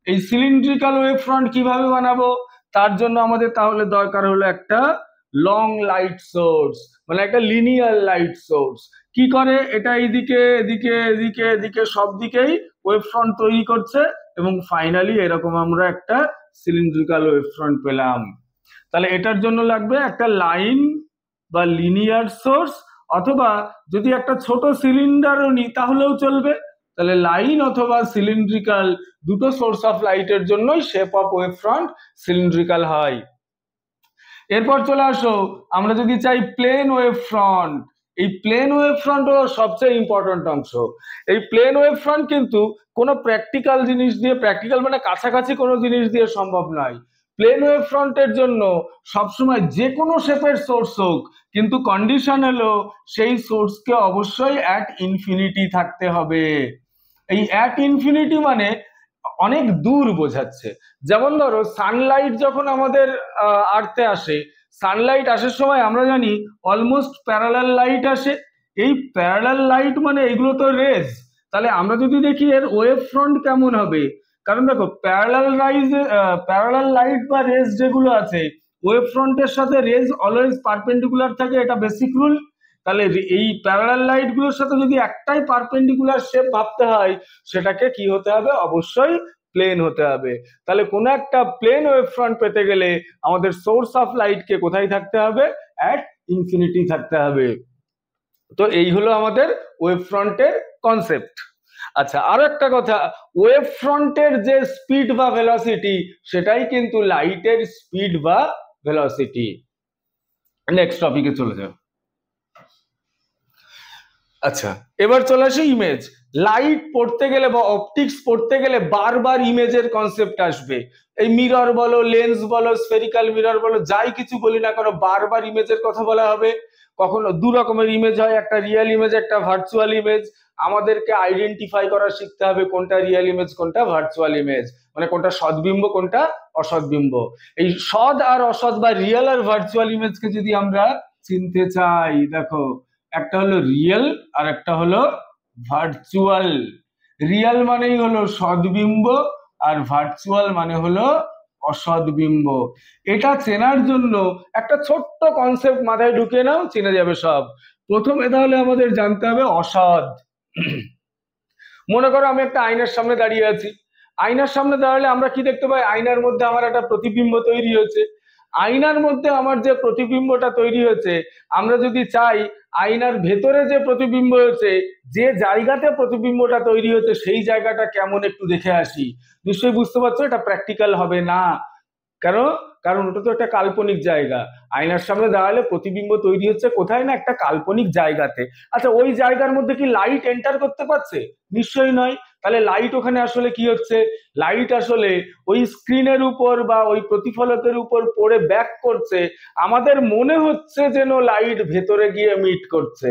S1: এই সিলিন্ড্রিক্যাল ওয়েভ ফ্রন্ট কিভাবে বানাবো, তার জন্য আমাদের তাহলে দরকার হলো একটা লং লাইট সোর্স, মানে একটা লিনিয়ার লাইট সোর্স। কি করে, এটা এইদিকে এদিকে এদিকে এদিকে সব দিকেই ওয়েভ ফ্রন্ট তৈরি করছে, এবং ফাইনালি এরকম আমরা একটা সিলিন্ড্রিক্যাল ওয়েভ ফ্রন্ট পেলাম। তাহলে এটার জন্য লাগবে একটা লাইন বা লিনিয়ার সোর্স, অথবা যদি একটা ছোট সিলিন্ডারও নিই তাহলেও চলবে। তাহলে লাইন অথবা সিলিন্ড্রিক্যাল দুটো সোর্স অফ লাইটের জন্যই shape of wave front cylindrical হয়। এরপর চলে আসো, আমরা যদি চাই প্লেন ওয়েভ ফ্রন্ট, এই প্লেন ওয়েভ ফ্রন্ট হলো সবচেয়ে ইম্পর্টেন্ট অংশ। এই প্লেন ওয়েভ ফ্রন্ট কিন্তু কোনো প্র্যাকটিক্যাল জিনিস দিয়ে, প্র্যাকটিক্যাল মানে কাছাকাছি কোনো জিনিস দিয়ে সম্ভব নয়। প্লেন ওয়েভ ফ্রন্টের জন্য সবসময় যে কোনো শেপের সোর্স হোক, কিন্তু কন্ডিশন হলো সেই সোর্সকে অবশ্যই অ্যাট ইনফিনিটি থাকতে হবে। এই অ্যাট ইনফিনিটি মানে অনেক দূর বোঝাচ্ছে। যেমন ধরো সানলাইট যখন আমাদের আর্থে আসে, সানলাইট আসার সময় আমরা জানি অলমোস্ট প্যারালাল লাইট আসে। এই প্যারালাল লাইট মানে এগুলো তো রেজ। তাহলে আমরা যদি দেখি এর ওয়েভ ফ্রন্ট কেমন হবে, কারণ দেখো প্যারালাল লাইট বা রেজ যেগুলো আছে, ওয়েভ ফ্রন্টের সাথে রেজ অলওয়েজ পারপেন্ডিকুলার থাকে, এটা বেসিক রুল। তাহলে এই প্যারালাল লাইট গুলোর সাথে যদি একটাই পারপেন্ডিকুলার শেপ ভাবতে হয়, সেটাকে কি হতে হবে, অবশ্যই প্লেন হতে হবে। তাহলে কোন একটা প্লেন ওয়েভ ফ্রন্ট পেতে গেলে আমাদের সোর্স অফ লাইট কে কোথায় থাকতে হবে, অ্যাট ইনফিনিটি থাকতে হবে। তো এই হলো আমাদের ওয়েভ ফ্রন্টের কনসেপ্ট। আচ্ছা, আরো একটা কথা, ওয়েভ ফ্রন্টের যে স্পিড বা ভেলোসিটি, সেটাই কিন্তু লাইটের স্পিড বা ভেলোসিটি। নেক্সট টপিকে চলে যাও। আচ্ছা, এবার চলে আসি ইমেজ। লাইট পড়তে গেলে বা অপটিক্স পড়তে গেলে বারবার ইমেজের কনসেপ্ট আসবে। এই মিরর বলো, লেন্স বলো, স্ফেরিক্যাল মিরর বলো, যাই কিছু বলি না কেন বারবার ইমেজের কথা বলা হবে। কখনো দু রকমের ইমেজ হয়, একটা রিয়েল ইমেজ, একটা ভার্চুয়াল ইমেজ। আমাদেরকে আইডেন্টিফাই করা শিখতে হবে কোনটা রিয়েল ইমেজ কোনটা ভার্চুয়াল ইমেজ, মানে কোনটা সদ্বিম্ব কোনটা অসদ্বিম্ব। এই সৎ আর অসৎ বা রিয়েল আর ভার্চুয়াল ইমেজকে যদি আমরা চিনতে চাই, দেখো একটা হলো রিয়েল আর একটা হলো ভার্চুয়াল। রিয়েল মানেই হলো সদ্বিম্ব, আর ভার্চুয়াল মানে হলো অসদ্বিম্ব। এটা চেনার জন্য একটা ছোট্ট কনসেপ্ট মাথায় ঢুকিয়ে নাও, চিনে যাবে সব। প্রথমে তাহলে আমাদের জানতে হবে অসৎ। মনে করো আমি একটা আয়নার সামনে দাঁড়িয়ে আছি। আয়নার সামনে দাঁড়ালে আমরা কি দেখতে পাই, আয়নার মধ্যে আমার একটা প্রতিবিম্ব তৈরি হয়েছে। আয়নার মধ্যে আমার যে প্রতিবিম্বটা তৈরি হয়েছে, আমরা যদি চাই আয়নার ভেতরে যে প্রতিবিম্ব হয়েছে, যে জায়গাতে প্রতিবিম্বটা তৈরি হয়েছে সেই জায়গাটা কেমন একটু দেখে আসি, নিশ্চয়ই বুঝতে পারছো এটা প্র্যাকটিক্যাল হবে না। কেন? কারণ ওটা তো একটা কাল্পনিক জায়গা। আয়নার সামনে দাঁড়ালে প্রতিবিম্ব তৈরি হচ্ছে কোথায় না একটা কাল্পনিক জায়গাতে। আচ্ছা, ওই জায়গার মধ্যে কি লাইট এন্টার করতে পারছে? নিশ্চয়ই নয়। তাহলে লাইট ওখানে আসলে কি হচ্ছে? লাইট আসলে ওই স্ক্রিনের উপর বা ওই প্রতিফলকের উপর পড়ে ব্যাক করছে, আমাদের মনে হচ্ছে যেন লাইট ভেতরে গিয়ে মিট করছে।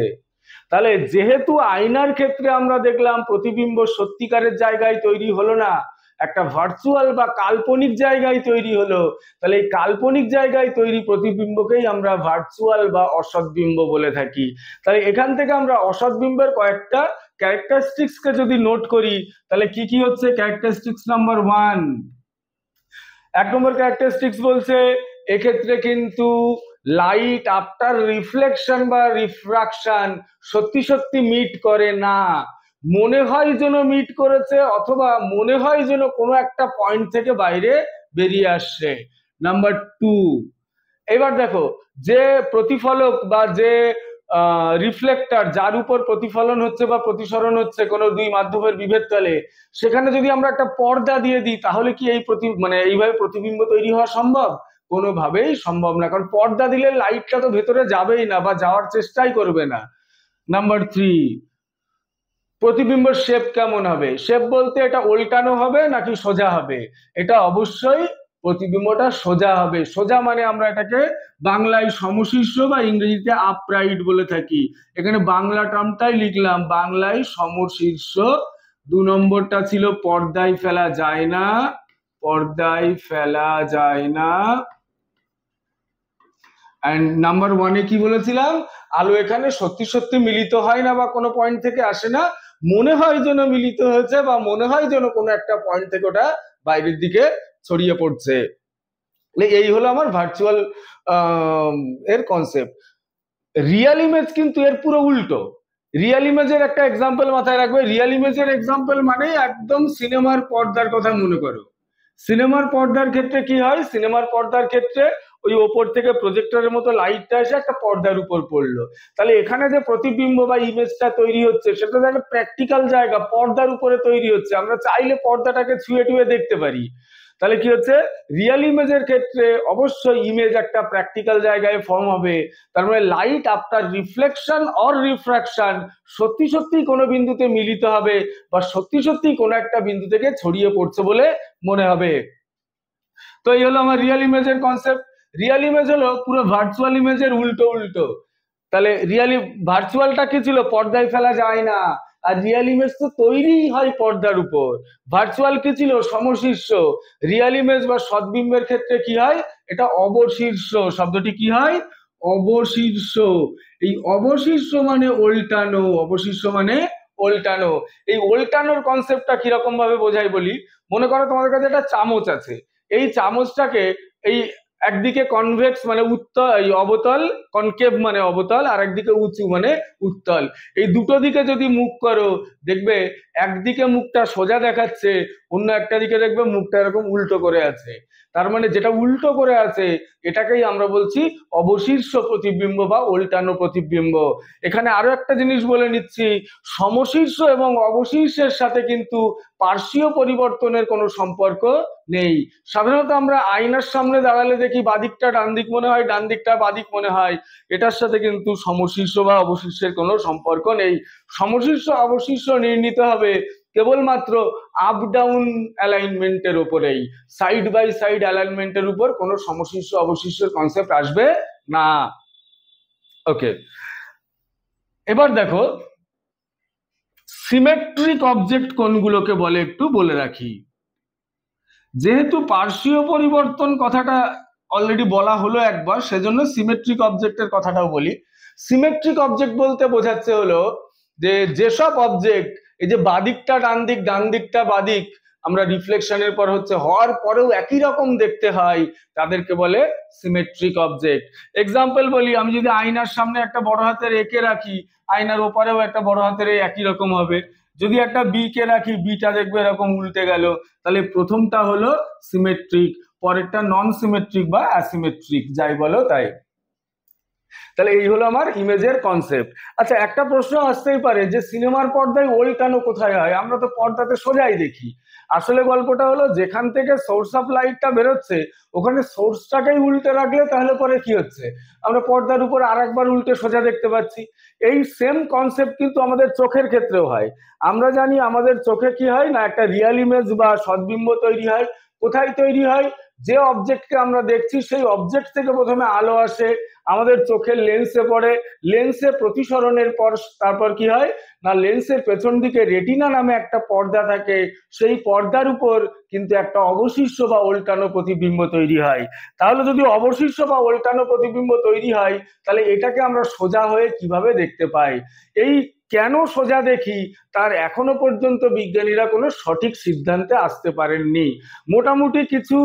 S1: তাহলে যেহেতু আয়নার ক্ষেত্রে আমরা দেখলাম প্রতিবিম্ব সত্যিকারের জায়গায় তৈরি হলো না, একটা ভার্চুয়াল বা কাল্পনিক জায়গায় তৈরি হলো, তাহলে এই কাল্পনিক জায়গায় তৈরি প্রতিবিম্বকেই আমরা ভার্চুয়াল বা অসৎবিম্ব বলে থাকি। তাহলে এখান থেকে আমরা অসৎবিম্বের কয়েকটা ক্যারেক্টারিস্টিক্স কে যদি নোট করি, তাহলে কি কি হচ্ছে? ক্যারেক্টারিস্টিক্স নাম্বার 1, 1 নম্বর ক্যারেক্টারিস্টিক্স বলছে এক্ষেত্রে কিন্তু লাইট আফটার রিফ্লেকশন বা রিফ্রাকশন সত্যি সত্যি মিট করে না, মনে হয় যেন মিট করেছে অথবা মনে হয় যেন কোনো একটা পয়েন্ট থেকে বাইরে বেরিয়ে আসছে। নাম্বার 2, এবার দেখো যে প্রতিফলক বা যে রিফ্লেক্টর যার উপর প্রতিফলন হচ্ছে বা প্রতিসরণ হচ্ছে কোনো দুই মাধ্যমের বিভেদ তলে, সেখানে যদি আমরা একটা পর্দা দিয়ে দিই, তাহলে কি এই এইভাবে প্রতিবিম্ব তৈরি হওয়া সম্ভব? কোনোভাবেই সম্ভব না, কারণ পর্দা দিলে লাইটটা তো ভেতরে যাবেই না বা যাওয়ার চেষ্টাই করবে না। নাম্বার 3, প্রতিবিম্বের শেপ কেমন হবে? শেপ বলতে এটা উল্টানো হবে নাকি সোজা হবে? এটা অবশ্যই প্রতিবিম্বটা সোজা হবে। সোজা মানে আমরা এটাকে বাংলায় সমশীর্ষ বা ইংরেজিতে আপরাইট বলে থাকি। এখানে বাংলা টার্মটাই লিখলাম, বাংলায় সমশীর্ষ। 2 নম্বরটা ছিল পর্দায় ফেলা যায় না, পর্দায় ফেলা যায় না। এন্ড নাম্বার 1-এ কি বলেছিলাম? আলো এখানে সত্যি সত্যি মিলিত হয় না বা কোনো পয়েন্ট থেকে আসে না, মনে হয় যেন মিলিত হয়েছে বা মনে হয় যেন কোনো একটা পয়েন্ট থেকে ওটা বাইরের দিকে ছড়িয়ে পড়ছে। এই হলো আমার ভার্চুয়াল এর কনসেপ্ট। রিয়েল ইমেজ কিন্তু এর পুরো উল্টো। রিয়েল ইমেজের একটা এক্সাম্পল মাথায় রাখবে। রিয়েল ইমেজের এক্সাম্পল মানে একদম সিনেমার পর্দার কথা মনে করো। সিনেমার পর্দার ক্ষেত্রে কি হয়? সিনেমার পর্দার ক্ষেত্রে ওই ওপর থেকে প্রজেক্টরের মতো লাইটটা এসে একটা পর্দার উপর পড়লো, তাহলে এখানে যে প্রতিবিম্ব বা ইমেজটা তৈরি হচ্ছে সেটা একটা প্র্যাকটিক্যাল জায়গা, পর্দার উপরে তৈরি হচ্ছে, আমরা চাইলে পর্দাটাকে ছুঁয়ে টুয়ে দেখতে পারি। তাহলে কি হচ্ছে? রিয়েল ইমেজের ক্ষেত্রে অবশ্যই ইমেজ একটা প্র্যাকটিক্যাল জায়গায় ফর্ম হবে। তার মানে light after reflection or refraction সত্যি সত্যি কোনো বিন্দুতে মিলিত হবে বা সত্যি সত্যি কোনো একটা বিন্দু থেকে ছড়িয়ে পড়ছে বলে মনে হবে। তো এই হলো আমার রিয়েল ইমেজের কনসেপ্ট। রিয়েল ইমেজ হলো পুরো ভার্চুয়াল ইমেজের উল্টো উল্টো। তাহলে ভার্চুয়ালটা কি ছিল? পর্দায় ফেলা যায় না, আর রিয়েল ইমেজ তো তৈরি হয় পর্দার উপর। ভার্চুয়াল কি ছিল? সমশীর্ষ। রিয়েল ইমেজ বা সদ্বিম্বের ক্ষেত্রে কি হয়? এটা অবশীর্ষ। শব্দটি কি হয়? অবশীর্ষ। এই অবশীর্ষ মানে উল্টানো, অবশীর্ষ মানে উল্টানো। এই উল্টানোর কনসেপ্টটা কিরকম ভাবে বোঝাই বলি। মনে করো তোমাদের কাছে একটা চামচ আছে, এই চামচটাকে এই একদিকে কনভেক্স মানে উত্তল, এই অবতল, কনকেভ মানে অবতল, আর একদিকে উঁচু মানে উত্তল। এই দুটো দিকে যদি মুখ করো, দেখবে একদিকে মুখটা সোজা দেখাচ্ছে, অন্য একটা দিকে দেখবে মুখটা এরকম উল্টো করে আছে। তার মানে যেটা উল্টো করে আছে এটাকেই আমরা বলছি অবশীর্ষ প্রতিবিম্ব বা উল্টানো প্রতিবিম্ব। এখানে আরো একটা জিনিস বলে নিচ্ছি, সমশীর্ষ এবং অবশীর্ষের সাথে কিন্তু পার্শ্বীয় পরিবর্তনের কোনো সম্পর্ক নেই। সাধারণত আমরা আয়নার সামনে দাঁড়ালে দেখি বাদিকটা ডান দিক মনে হয়, ডান দিকটা বাদিক মনে হয়, এটার সাথে কিন্তু সমশীর্ষ বা অবশীর্ষের কোনো সম্পর্ক নেই। সমশীর্ষ অবশীর্ষ নির্ণীত হবে কেবলমাত্র আপ ডাউন অ্যালাইনমেন্টের উপরেই, সাইড বাই সাইড অ্যালাইনমেন্টের উপর কোনো সমশীর্ষ অবশীর্ষের কনসেপ্ট আসবে না। ওকে, এবার দেখো সিমেট্রিক অবজেক্ট কোনগুলোকে বলে একটু বলে রাখি। যেহেতু পার্শ্বীয় পরিবর্তন কথাটা অলরেডি বলা হলো একবার, সেজন্য সিমেট্রিক অবজেক্টের কথাটাও বলি। সিমেট্রিক অবজেক্ট বলতে বোঝাচ্ছে হলো যে যেসব অবজেক্ট এই যে বাদিকটা ডান দিক ডান দিকটা বাদিক আমরা রিফ্লেকশনের পর হচ্ছে হওয়ার পরেও একই রকম দেখতে হয়, তাদেরকে বলে সিমেট্রিক অবজেক্ট। এক্সাম্পল বলি, আমি যদি আয়নার সামনে একটা বড় হাতের এ কে রাখি, আয়নার ওপারেও একটা বড় হাতের এ একই রকম হবে। যদি একটা বি কে রাখি, বিটা দেখবে এরকম উল্টে গেল। তাহলে প্রথমটা হলো সিমেট্রিক, পরেরটা নন সিমেট্রিক বা অ্যাসিমেট্রিক, যাই বলো তাই। তাহলে এই হলো আমার ইমেজের কনসেপ্ট। আচ্ছা, একটা প্রশ্ন আসতেই পারে যে সিনেমার পর্দায় ওল্টানো কোথায় হয়, আমরা তো পর্দাতে সোজাই দেখি। আসলে গল্পটা হলো যেখান থেকে সোর্স অফ লাইটটা বেরোচ্ছে ওখানে সোর্সটাকেই উল্টে রাখলে তাহলে পরে কি হচ্ছে, আমরা পর্দার উপর আর একবার উল্টে সোজা দেখতে পাচ্ছি। এই সেম কনসেপ্ট কিন্তু আমাদের চোখের ক্ষেত্রেও হয়। আমরা জানি আমাদের চোখে কি হয় না, একটা রিয়েল ইমেজ বা সদ্বিম্ব তৈরি হয়। কোথায় তৈরি হয়, যে অবজেক্টকে আমরা দেখছি সেই অবজেক্ট থেকে প্রথমে আলো আসে, আমাদের চোখের লেন্সে পড়ে, লেন্সে প্রতিসরণের পর তারপর কি হয় না, লেন্সের পেছন দিকে রেটিনা নামে একটা পর্দা থাকে, সেই পর্দার উপর কিন্তু একটা অবশিষ্ট বা উল্টানো প্রতিবিম্ব তৈরি হয়। তাহলে যদি অবশিষ্ট বা উল্টানো প্রতিবিম্ব তৈরি হয় তাহলে এটাকে আমরা সোজা হয়ে কিভাবে দেখতে পাই। এই কেন সোজা দেখি তার এখনো পর্যন্ত বিজ্ঞানীরা কোনো সঠিক সিদ্ধান্তে আসতে পারেননি। মোটামুটি কিছু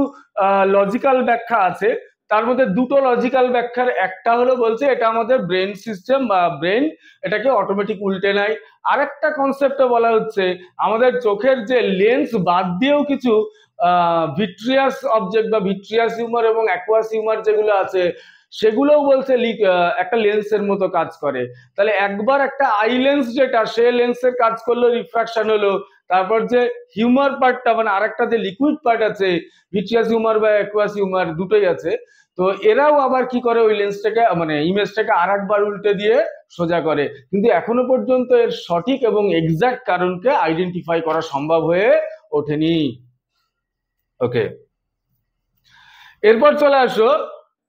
S1: লজিক্যাল ব্যাখ্যা আছে, তার মধ্যে দুটো লজিক্যাল ব্যাখ্যার একটা হলো বলছে এটা আমাদের ব্রেন সিস্টেম বা ব্রেন এটাকে অটোমেটিক উল্টে নেয়। আরেকটা কনসেপ্টে বলা হচ্ছে আমাদের চোখের যে লেন্স বাদ দিয়েও কিছু ভিট্রিয়াস অবজেক্ট বা ভিট্রিয়াস হিউমার এবং অ্যাকুয়াস হিউমার যেগুলো আছে সেগুলোও বলছে একটা লেন্সের মতো কাজ করে। তাহলে একবার একটা আই লেন্স যেটা সে লেন্সের কাজ করলো, রিফ্রাকশন হলো, তারপর যে হিউমার পার্টটা মানে আরেকটা যে লিকুইড পার্ট আছে, ভিট্রিয়াস হিউমার বা অ্যাকুয়াস হিউমার দুটোই আছে, তো এরাও আবার কি করে ওই লেন্সটাকে মানে ইমেজটাকে আর একবার উল্টে দিয়ে সোজা করে। কিন্তু এখনো পর্যন্ত এর সঠিক এবং এক্সাক্ট কারণকে আইডেন্টিফাই করা সম্ভব হয়ে ওঠেনি। ওকে, এরপর চলে আসো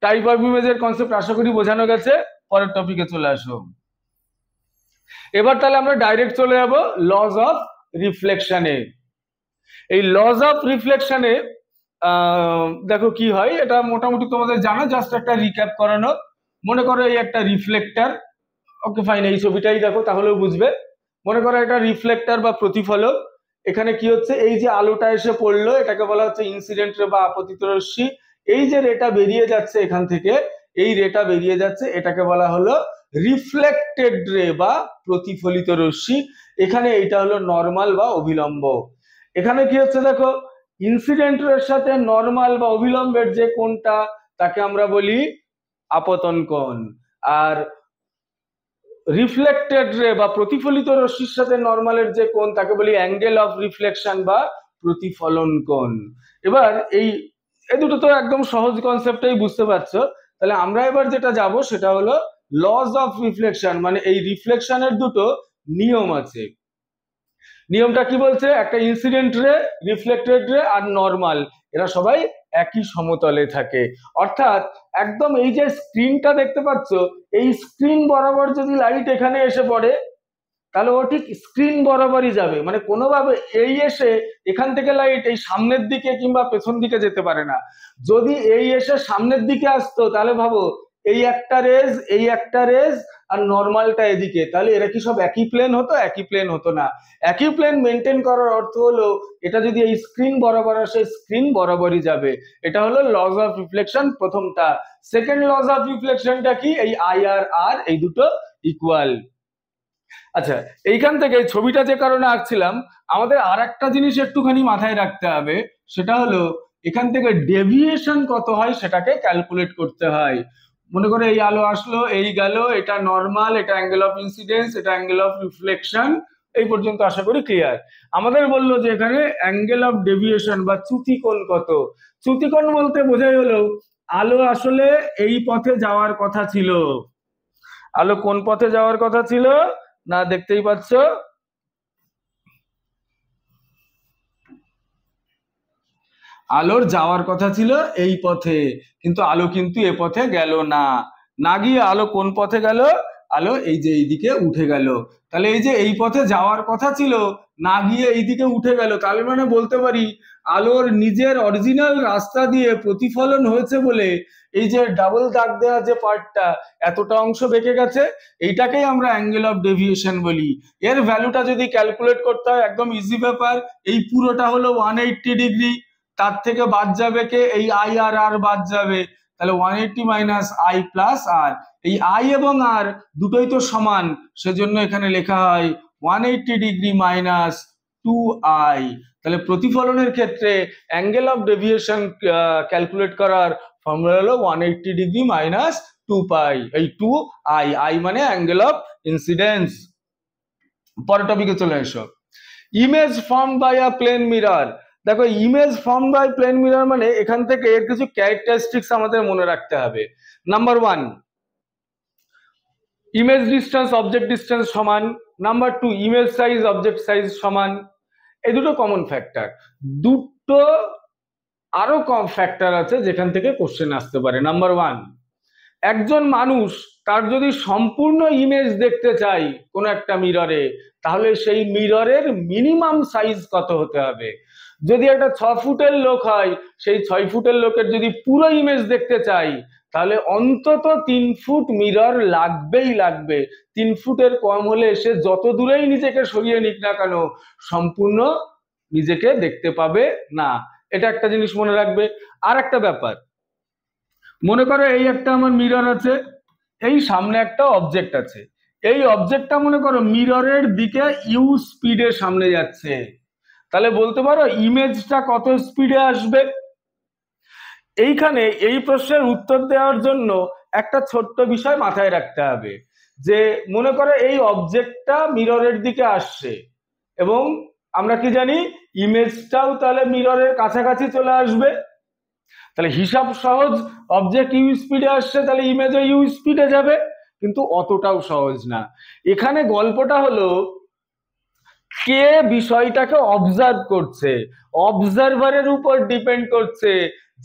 S1: টাইপ অফ ইমেজের কনসেপ্ট, আশা করি বোঝানো গেছে। পরের টপিকে চলে আসো। এবার তাহলে আমরা ডাইরেক্ট চলে যাব লজ অফ রিফ্লেকশনে। এই লজ অফ রিফ্লেকশনে দেখো কি হয়, এটা মোটামুটি তোমাদের জানা, জাস্ট একটা রিক্যাপ করানো। মনে করো এই একটা রিফ্লেক্টর, ওকে ফাইন, এই ছবিটাই দেখো তাহলেও বুঝবে। মনে করো এটা রিফ্লেক্টর বা প্রতিফলক। এখানে কি হচ্ছে, এই যে আলোটা এসে পড়লো এটাকে বলা হচ্ছে ইনসিডেন্ট রে বা আপতিত রশ্মি। এই যে রেটা বেরিয়ে যাচ্ছে এখান থেকে, এই রেটা বেরিয়ে যাচ্ছে এটাকে বলা হলো রিফ্লেক্টেড রে বা প্রতিফলিত রশ্মি। এখানে এটা হলো নর্মাল বা অভিলম্ব। এখানে কি হচ্ছে দেখো, ইনসিডেন্ট রের সাথে নর্মাল বা অভিলম্বের যে কোণটা তাকে আমরা বলি আপতন কোণ, আর রিফ্লেক্টেড রে বা প্রতিফলিত রশ্মির সাথে নর্মালের যে কোণ তাকে বলি অ্যাঙ্গেল অফ রিফ্লেকশন বা প্রতিফলন কোণ। এবার এই দুটো তো একদম সহজ কনসেপ্টেই বুঝতে পারছো। তাহলে আমরা এবার যেটা যাব সেটা হলো লজ অফ রিফ্লেকশন, মানে এই রিফ্লেকশনের দুটো নিয়ম আছে। নিয়মটা কি বলছে, একটা ইনসিডেন্ট রে, রিফ্লেক্টেড রে আর নর্মাল এরা সবাই একই সমতলে থাকে। অর্থাৎ একদম এই যে স্ক্রিনটা দেখতে পাচ্ছ, এই স্ক্রিন বরাবর যদি লাইট এখানে এসে পড়ে তাহলে ও ঠিক স্ক্রিন বরাবরই যাবে, মানে কোনোভাবে এই এসে এখান থেকে লাইট এই সামনের দিকে কিংবা পেছন দিকে যেতে পারে না। যদি এই এসে সামনের দিকে আসতো তাহলে ভাবো এই একটা রেজ, এই একটা রেজ আর নর্মালটা এদিকে, তাহলে এরা কি সব একই প্লেন হতো? একই প্লেন হতো না। একই প্লেন মেনটেন করার অর্থ হলো এটা যদি এই স্ক্রিন বরাবর আসে স্ক্রিন বরাবরই যাবে। এটা হলো লজ অফ রিফ্লেকশন প্রথমটা। সেকেন্ড লজ অফ রিফ্লেকশনটা কি, এই আই আর আর এই দুটো ইকুয়াল। আচ্ছা, এইখান থেকে ছবিটা যে কারণে আঁকছিলাম আমাদের আর একটা জিনিস একটুখানি মাথায় রাখতে হবে, সেটা হলো এখান থেকে ডেভিয়েশন কত হয় সেটাকে ক্যালকুলেট করতে হয়। মনে করে এই আলো আসলো, এই গেল, এটা নর্মাল, এটা অ্যাঙ্গেল অফ ইনসিডেন্স, এটা অ্যাঙ্গেল অফ রিফ্লেকশন। এই পর্যন্ত আশা করি ক্লিয়ার। আমাদের বললো যে এখানে অ্যাঙ্গেল অফ ডেভিয়েশন বা চ্যুতিকোণ কত। চ্যুতিকোণ বলতে বোঝাই হলো আলো আসলে এই পথে যাওয়ার কথা ছিল। আলো কোন পথে যাওয়ার কথা ছিল না, দেখতেই পাচ্ছ আলোর যাওয়ার কথা ছিল এই পথে, কিন্তু আলো কিন্তু এ পথে গেল না। না গিয়ে আলো কোন পথে গেল, আলো এই যে এইদিকে উঠে গেল। তাহলে এই যে এই পথে যাওয়ার কথা ছিল না গিয়ে এইদিকে উঠে গেল, তাহলে মানে বলতে পারি আলোর নিজের অরিজিনাল রাস্তা দিয়ে প্রতিফলন হয়েছে বলে এই যে ডাবল দাগ দেওয়া যে পার্টটা এতটা অংশ বেঁকে গেছে, এইটাকেই আমরা অ্যাঙ্গেল অফ ডেভিয়েশন বলি। এর ভ্যালুটা যদি ক্যালকুলেট করতে হয় একদম ইজি ব্যাপার, এই পুরোটা হলো 180 ডিগ্রি, তার থেকে বাদ যাবে কে, এই আই আর আর বাদ যাবে, তাহলে 180 মাইনাস আই প্লাস আর। এই আই এবং আর দুটোই তো সমান, সেজন্য এখানে লেখা হয় 180 ডিগ্রি মাইনাস 2i। তাহলে প্রতিফলনের ক্ষেত্রে অ্যাঙ্গেল অফ ডেভিয়েশন ক্যালকুলেট করার ফর্মুলা হলো 180 ডিগ্রি মাইনাস 2 পাই, এই 2i, i মানে অ্যাঙ্গেল অফ ইনসিডেন্স। পরের টপিকে চলে এসো। Image form by a plane mirror. দেখো image form by plane mirror মানে এখান থেকে এর কিছু ক্যারেক্টারিস্টিক্স আমাদের মনে রাখতে হবে। Number 1, image distance object distance সমান। Number 2, image size object size সমান। এই দুটো কমন ফ্যাক্টর। দুটো আরো কম ফ্যাক্টর আছে যেখান থেকে কোশ্চেন আসতে পারে। নাম্বার 1, একজন মানুষ তার যদি সম্পূর্ণ ইমেজ দেখতে চাই কোন একটা মিররে, তাহলে সেই মিররের মিনিমাম সাইজ কত হতে হবে? যদি একটা 6 ফুটের লোক হয়, সেই 6 ফুটের লোকের যদি পুরো ইমেজ দেখতে চাই, তাহলে অন্তত 3 ফুট মিরর লাগবেই লাগবে। 3 ফুটের কম হলে সে যত দূরেই নিজেকে সরিয়ে নিক না কেন, সম্পূর্ণ নিজেকে দেখতে পাবে না। এটা একটা জিনিস মনে রাখবে। আর একটা ব্যাপার, মনে করো এই একটা আমার মিরর আছে, এই সামনে একটা অবজেক্ট আছে, এই অবজেক্টটা মনে করো মিররের দিকে ইউ স্পিডে সামনে যাচ্ছে, তাহলে বলতে পারো ইমেজটা কত স্পিডে আসবে? এইখানে এই প্রশ্নের উত্তর দেওয়ার জন্য একটা ছোট্ট বিষয় মাথায় রাখতে হবে, যে মনে করো এই অবজেক্টটা মিররের দিকে আসছে এবং আমরা কি জানি ইমেজটাও তাহলে মিররের কাছাকাছি চলে আসবে। তাহলে হিসাব সহজ, অবজেক্ট ইউ স্পিডে আসছে তাহলে ইমেজও ইউ স্পিডে যাবে, কিন্তু অতটাও সহজ না। এখানে গল্পটা হলো কে বিষয়টাকে অবজার্ভ করছে, অবজারভারের উপর ডিপেন্ড করছে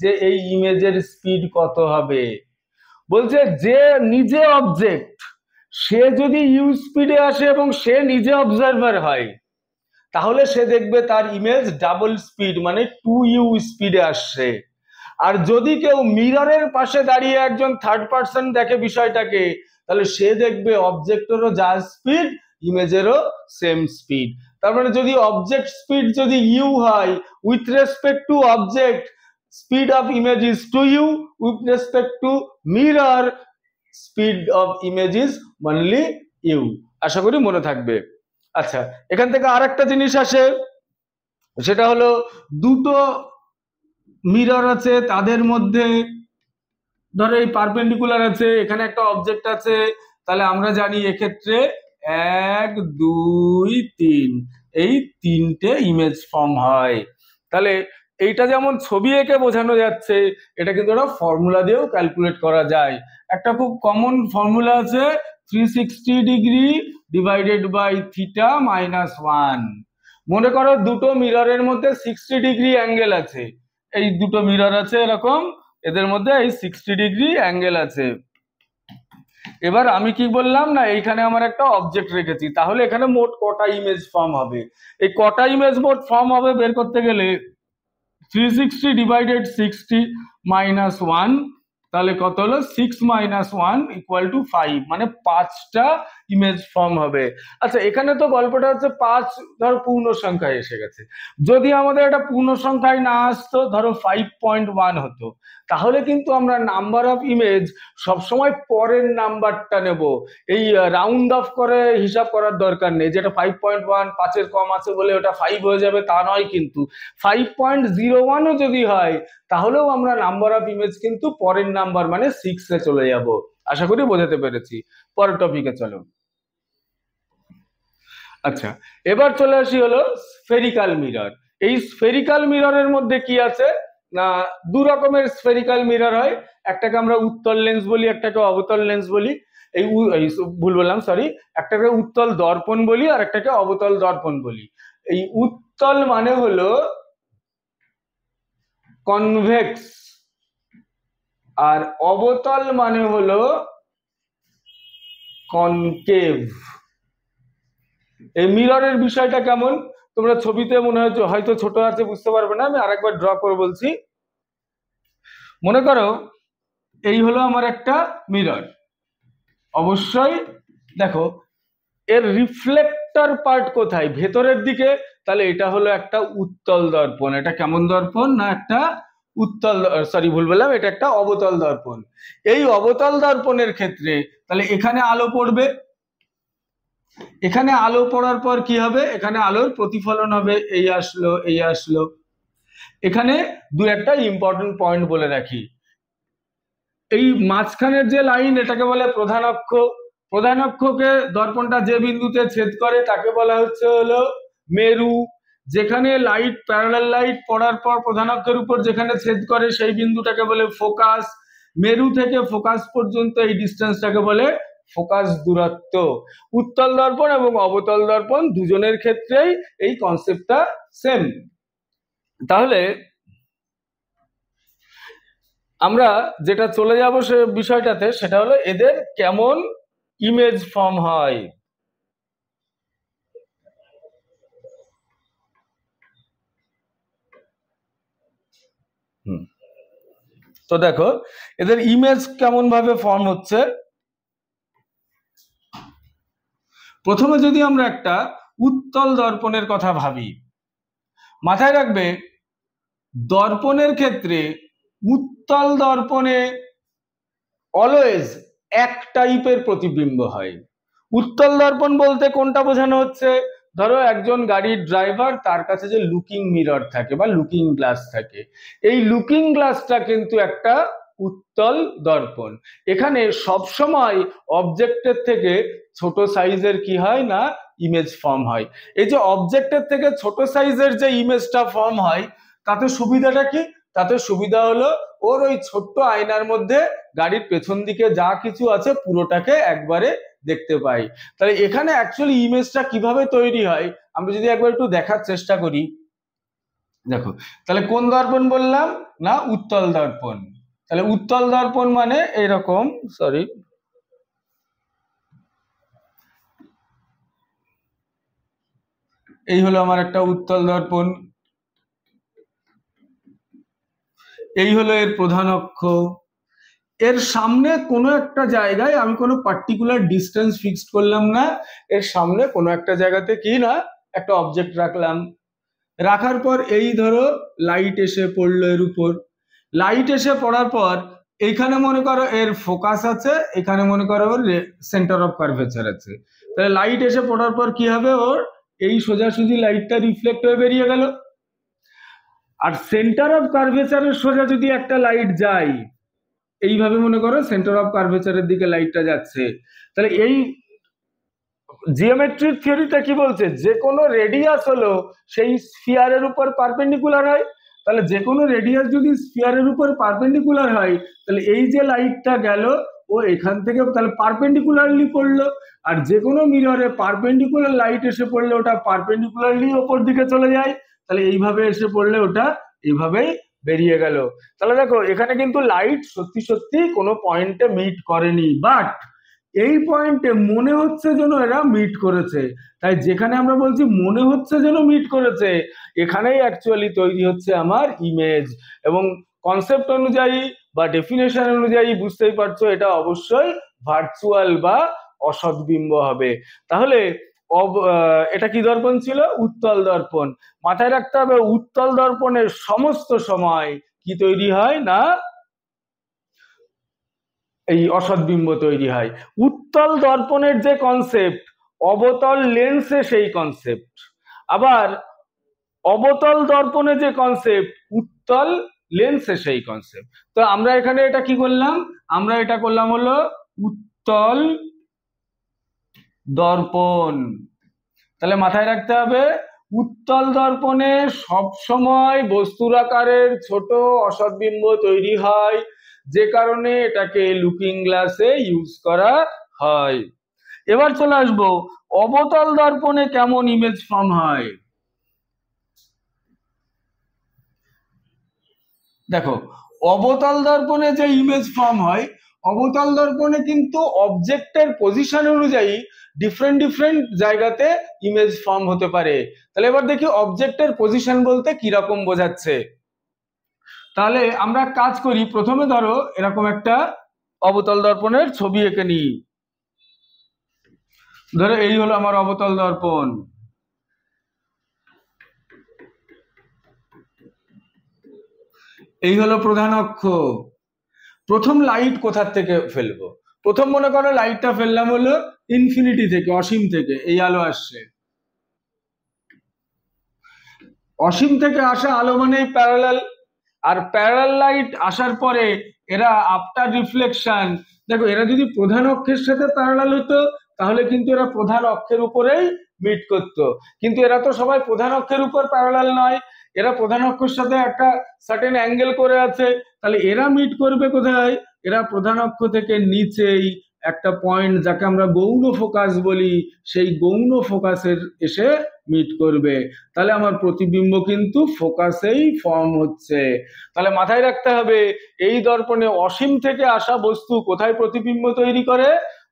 S1: যে এই ইমেজের স্পিড কত হবে। বলছে যে নিজে অবজেক্ট, সে যদি ইউ স্পিডে আসে এবং সে নিজে অবজারভার হয়, তাহলে সে দেখবে তার ইমেজ ডাবল স্পিড মানে 2u স্পিডে আসছে। আর যদি কেউ মিররের পাশে দাঁড়িয়ে একজন থার্ড পার্সন দেখে বিষয়টাকে, তাহলে সে দেখবে অবজেক্টেরও যা স্পিড ইমেজেরও সেম স্পিড। তার মানে যদি অবজেক্ট স্পিড যদি ইউ হয়, with respect to object speed of image is 2u, with respect to mirror speed of image is only u. আশা করি মনে থাকবে। আচ্ছা, এখান থেকে আর একটা জিনিস আসে, সেটা হলো দুটো মিরর আছে, তাদের মধ্যে ধরো এই পারপেন্ডিকুলার আছে, এখানে একটা অবজেক্ট আছে, তাহলে আমরা জানি এক্ষেত্রে 1 2 3 এই 3টে ইমেজ ফর্ম হয়। তাহলে এইটা যেমন ছবি এঁকে বোঝানো যাচ্ছে, এটা কিন্তু একটা ফর্মুলা দিয়েও ক্যালকুলেট করা যায়। একটা খুব কমন ফর্মুলা আছে, 360 degree divided by theta minus 1। মনে করো দুটো মিররের মধ্যে 60 ডিগ্রি অ্যাঙ্গেল আছে, এই দুটো মিরর আছে এরকম, এদের মধ্যে এই 60 ডিগ্রি অ্যাঙ্গেল আছে। এবার আমি কি বললাম না, এইখানে আমার একটা অবজেক্ট রেখেছি, তাহলে এখানে মোট কটা ইমেজ ফর্ম হবে? এই কটা ইমেজ মোট ফর্ম হবে বের করতে গেলে 360 ডিভাইডেড 60 মাইনাস 1, তাহলে কত হলো 6 মাইনাস 1 ইকুয়াল টু 5, মানে 5টা ইমেজ ফর্ম হবে। আচ্ছা, এখানে তো গল্পটা হচ্ছে 5 ধরো পূর্ণ সংখ্যায় এসে গেছে, যদি আমাদের একটা পূর্ণ সংখ্যায় না আসতো, ধরো 5.1 হতো, তাহলে কিন্তু আমরা নাম্বার অফ ইমেজ সবসময় পরের নাম্বারটা নেব। এই রাউন্ড অফ করে হিসাব করার দরকার নেই, যেটা 5.1 5-এর কম আছে বলে ওটা 5 হয়ে যাবে তা নয়, কিন্তু 5.01ও যদি হয় তাহলেও আমরা নাম্বার অফ ইমেজ কিন্তু পরের নাম্বার মানে 6-এ চলে যাব। আশা করি বোঝাতে পেরেছি। পরের টপিকে চলো। আচ্ছা, এবার চলে আসি হলো স্ফেরিক্যাল মিরর। এই স্ফেরিক্যাল মিররের মধ্যে কি আছে না, দু রকমের স্ফেরিক্যাল মিরর হয়, একটাকে আমরা উত্তল লেন্স বলি, একটাকে অবতল লেন্স বলি। এই ভুল বললাম, সরি, একটাকে উত্তল দর্পণ বলি আর একটাকে অবতল দর্পণ বলি। এই উত্তল মানে হলো কনভেক্স, আর অবতল মানে হলো কনকেভ। এই মিররের বিষয়টা কেমন তোমরা ছবিতে মনে হচ্ছে হয়তো ছোট আছে, বুঝতে পারবে না, আমি আরেকবার ড্র করে বলছি। মনে করো এই হলো আমার একটা মিরর, অবশ্যই দেখো এর রিফ্লেক্টর পার্ট কোথায়, ভেতরের দিকে, তাহলে এটা হলো একটা উত্তল দর্পণ। এটা কেমন দর্পণ না, একটা উত্তল, সরি ভুল বললাম, এটা একটা অবতল দর্পণ। এই অবতল দর্পণের ক্ষেত্রে তাহলে এখানে আলো পড়বে, এখানে আলো পড়ার পর কি হবে, এখানে আলোর প্রতিফলন হবে, এই আসলো এই আসলো। এখানে দু একটা ইম্পর্টেন্ট পয়েন্ট বলে রাখি, এই মাঝখানের যে লাইন এটাকে বলে প্রধান অক্ষ। প্রধান অক্ষকে দর্পণটা যে বিন্দুতে ছেদ করে তাকে বলা হচ্ছে হলো মেরু। যেখানে লাইট প্যারালাল লাইট পড়ার পর প্রধান অক্ষের উপর যেখানে ছেদ করে সেই বিন্দুটাকে বলে ফোকাস। মেরু থেকে ফোকাস পর্যন্ত এই ডিস্টেন্সটাকে বলে ফোকাস দূরত্ব। উত্তল দর্পণ এবং অবতল দর্পণ দুজনের ক্ষেত্রেই এই কনসেপ্টটা সেম। তাহলে আমরা যেটা চলে যাব সে বিষয়টাতে, সেটা হলো এদের কেমন ইমেজ ফর্ম হয়। তো দেখো এদের ইমেজ কেমন ভাবে ফর্ম হচ্ছে। প্রথমে যদি আমরা একটা উত্তল দর্পণের কথা ভাবি, মাথায় রাখবে দর্পণের ক্ষেত্রে উত্তল দর্পণে অলওয়েজ এক টাইপের প্রতিবিম্ব হয়। উত্তল দর্পণ বলতে কোনটা বোঝানো হচ্ছে, ধরো একজন গাড়ির ড্রাইভার, তার কাছে যে লুকিং মিরর থাকে বা লুকিং গ্লাস থাকে, এই লুকিং গ্লাসটা কিন্তু একটা উত্তল দর্পণ। এখানে সবসময় অবজেক্টের থেকে ছোট সাইজের কি হয় না ইমেজ ফর্ম হয়। এই যে অবজেক্টের থেকে ছোট সাইজের যে ইমেজটা ফর্ম হয় তাতে সুবিধাটা কি, তাতে সুবিধা হলো ওর ওই ছোট্ট আয়নার মধ্যে গাড়ির পেছন দিকে যা কিছু আছে পুরোটাকে একবারে দেখতে পাই। তাহলে এখানে অ্যাকচুয়ালি ইমেজটা কিভাবে তৈরি হয় আমরা যদি একবার একটু দেখার চেষ্টা করি। দেখো তাহলে কোন দর্পণ বললাম না, উত্তল দর্পণ। তাহলে উত্তল দর্পণ মানে এইরকম, সরি এই হলো আমার একটা উত্তল দর্পণ, এই হলো এর প্রধান অক্ষ। এর সামনে কোনো একটা জায়গায় আমি কোনো পার্টিকুলার ডিস্টেন্স ফিক্সড করলাম না, এর সামনে কোনো একটা জায়গাতে কি না একটা অবজেক্ট রাখলাম। রাখার পর এই ধরো লাইট এসে পড়লো এর উপর, লাইট এসে পড়ার পর এইখানে মনে করো এর ফোকাস আছে, এখানে মনে করো ওর সেন্টার অফ কার্ভেচার আছে। তাহলে লাইট এসে পড়ার পর কি হবে, ওর এই সোজাসুজি লাইটটা রিফ্লেক্ট হয়ে বেরিয়ে গেল। আর সেন্টার অফ কার্ভেচারের সোজা যদি একটা লাইট যায়, এইভাবে মনে করো সেন্টার অফ কার্ভেচারের দিকে লাইটটা যাচ্ছে, তাহলে এই জিওমেট্রিক থিওরিটা কি বলছে, যে কোনো রেডিয়াস হলো সেই স্ফিয়ারের উপর পারপেন্ডিকুলার হয়। তাহলে যে কোনো রেডিয়াস যদি স্ফিয়ারের উপর পারপেন্ডিকুলার হয়, তাহলে এই যে লাইটটা গেল ও এখান থেকে তাহলে পারপেন্ডিকুলারলি পড়লো। আর যে কোনো মিররে পারপেন্ডিকুলার লাইট এসে পড়লে ওটা পারপেন্ডিকুলারলি ওপর দিকে চলে যায়, তাহলে এইভাবে এসে পড়লে ওটা এইভাবেই বেরিয়ে গেল। তাহলে দেখো এখানে কিন্তু লাইট সত্যি সত্যি কোনো পয়েন্টে মিট করেনি, বাট এই পয়েন্টে মনে হচ্ছে যেন এরা মিট করেছে। তাই যেখানে আমরা বলছি মনে হচ্ছে যেন মিট করেছে, এখানেই অ্যাকচুয়ালি তৈরি হচ্ছে আমার ইমেজ। এবং কনসেপ্ট অনুযায়ী বা ডেফিনেশন অনুযায়ী বুঝতেই পারছো এটা অবশ্যই ভার্চুয়াল বা অসৎবিম্ব হবে। তাহলে এটা কি দর্পণ ছিল, উত্তল দর্পণ। মাথায় রাখতে হবে উত্তল দর্পণের সমস্ত সময় কি তৈরি হয় না এই অসৎবিম্ব তৈরি হয়। উত্তল দর্পণের যে কনসেপ্ট অবতল লেন্সে সেই কনসেপ্ট, আবার অবতল দর্পণে যে কনসেপ্ট উত্তল লেন্সে সেই কনসেপ্ট। তো আমরা এখানে এটা কি করলাম, আমরা এটা করলাম হলো উত্তল দর্পণ। তাহলে মাথায় রাখতে হবে উত্তল দর্পণে সবসময় বস্তুর আকারের ছোট অসৎবিম্ব তৈরি হয়, যে কারণে এটাকে লুকিং গ্লাসে ইউজ করা হয়। এবার চলে আসবো অবতল দর্পণে কেমন ইমেজ ফর্ম হয়। দেখো অবতল দর্পণে যে ইমেজ ফর্ম হয়, অবতল দর্পণে কিন্তু অবজেক্টের পজিশন অনুযায়ী ডিফারেন্ট ডিফারেন্ট জায়গাতে ইমেজ ফর্ম হতে পারে। তাহলে এবার দেখি অবজেক্টের পজিশন বলতে কি রকম বোঝাচ্ছে। তাহলে আমরা কাজ করি, প্রথমে ধরো এরকম একটা অবতল দর্পণের ছবি এঁকে নিই। ধরো এই হলো আমার অবতল দর্পণ, এই হলো প্রধান অক্ষ। প্রথম লাইট কোথার থেকে ফেলবো, প্রথম মনে করো লাইটটা ফেললাম হলো ইনফিনিটি থেকে, অসীম থেকে এই আলো আসছে। অসীম থেকে আসা আলো মানেই প্যারালাল, আর প্যারালাল লাইট আসার পরে এরা আফটার রিফ্লেকশন, দেখো এরা যদি প্রধান অক্ষের সাথে প্যারালাল হতো তাহলে কিন্তু এরা প্রধান অক্ষের উপরেই মিট করতো, কিন্তু এরা তো সবাই প্রধান অক্ষের উপর প্যারালাল নয়, এরা প্রধান অক্ষের সাথে একটা সার্টেন অ্যাঙ্গেল করে আছে, তাহলে এরা মিট করবে কোথায়? এরা প্রধান অক্ষ থেকে নিচেই একটা পয়েন্ট যাকে আমরা গৌণ ফোকাস বলি, সেই গৌণ ফোকাসের এসে মিট করবে, তাহলে আমার প্রতিবিম্ব কিন্তু ফোকাসেই ফর্ম হচ্ছে। তাহলে মাথায় রাখতে হবে এই দর্পণে অসীম থেকে আসা বস্তু কোথায় প্রতিবিম্ব তৈরি করে?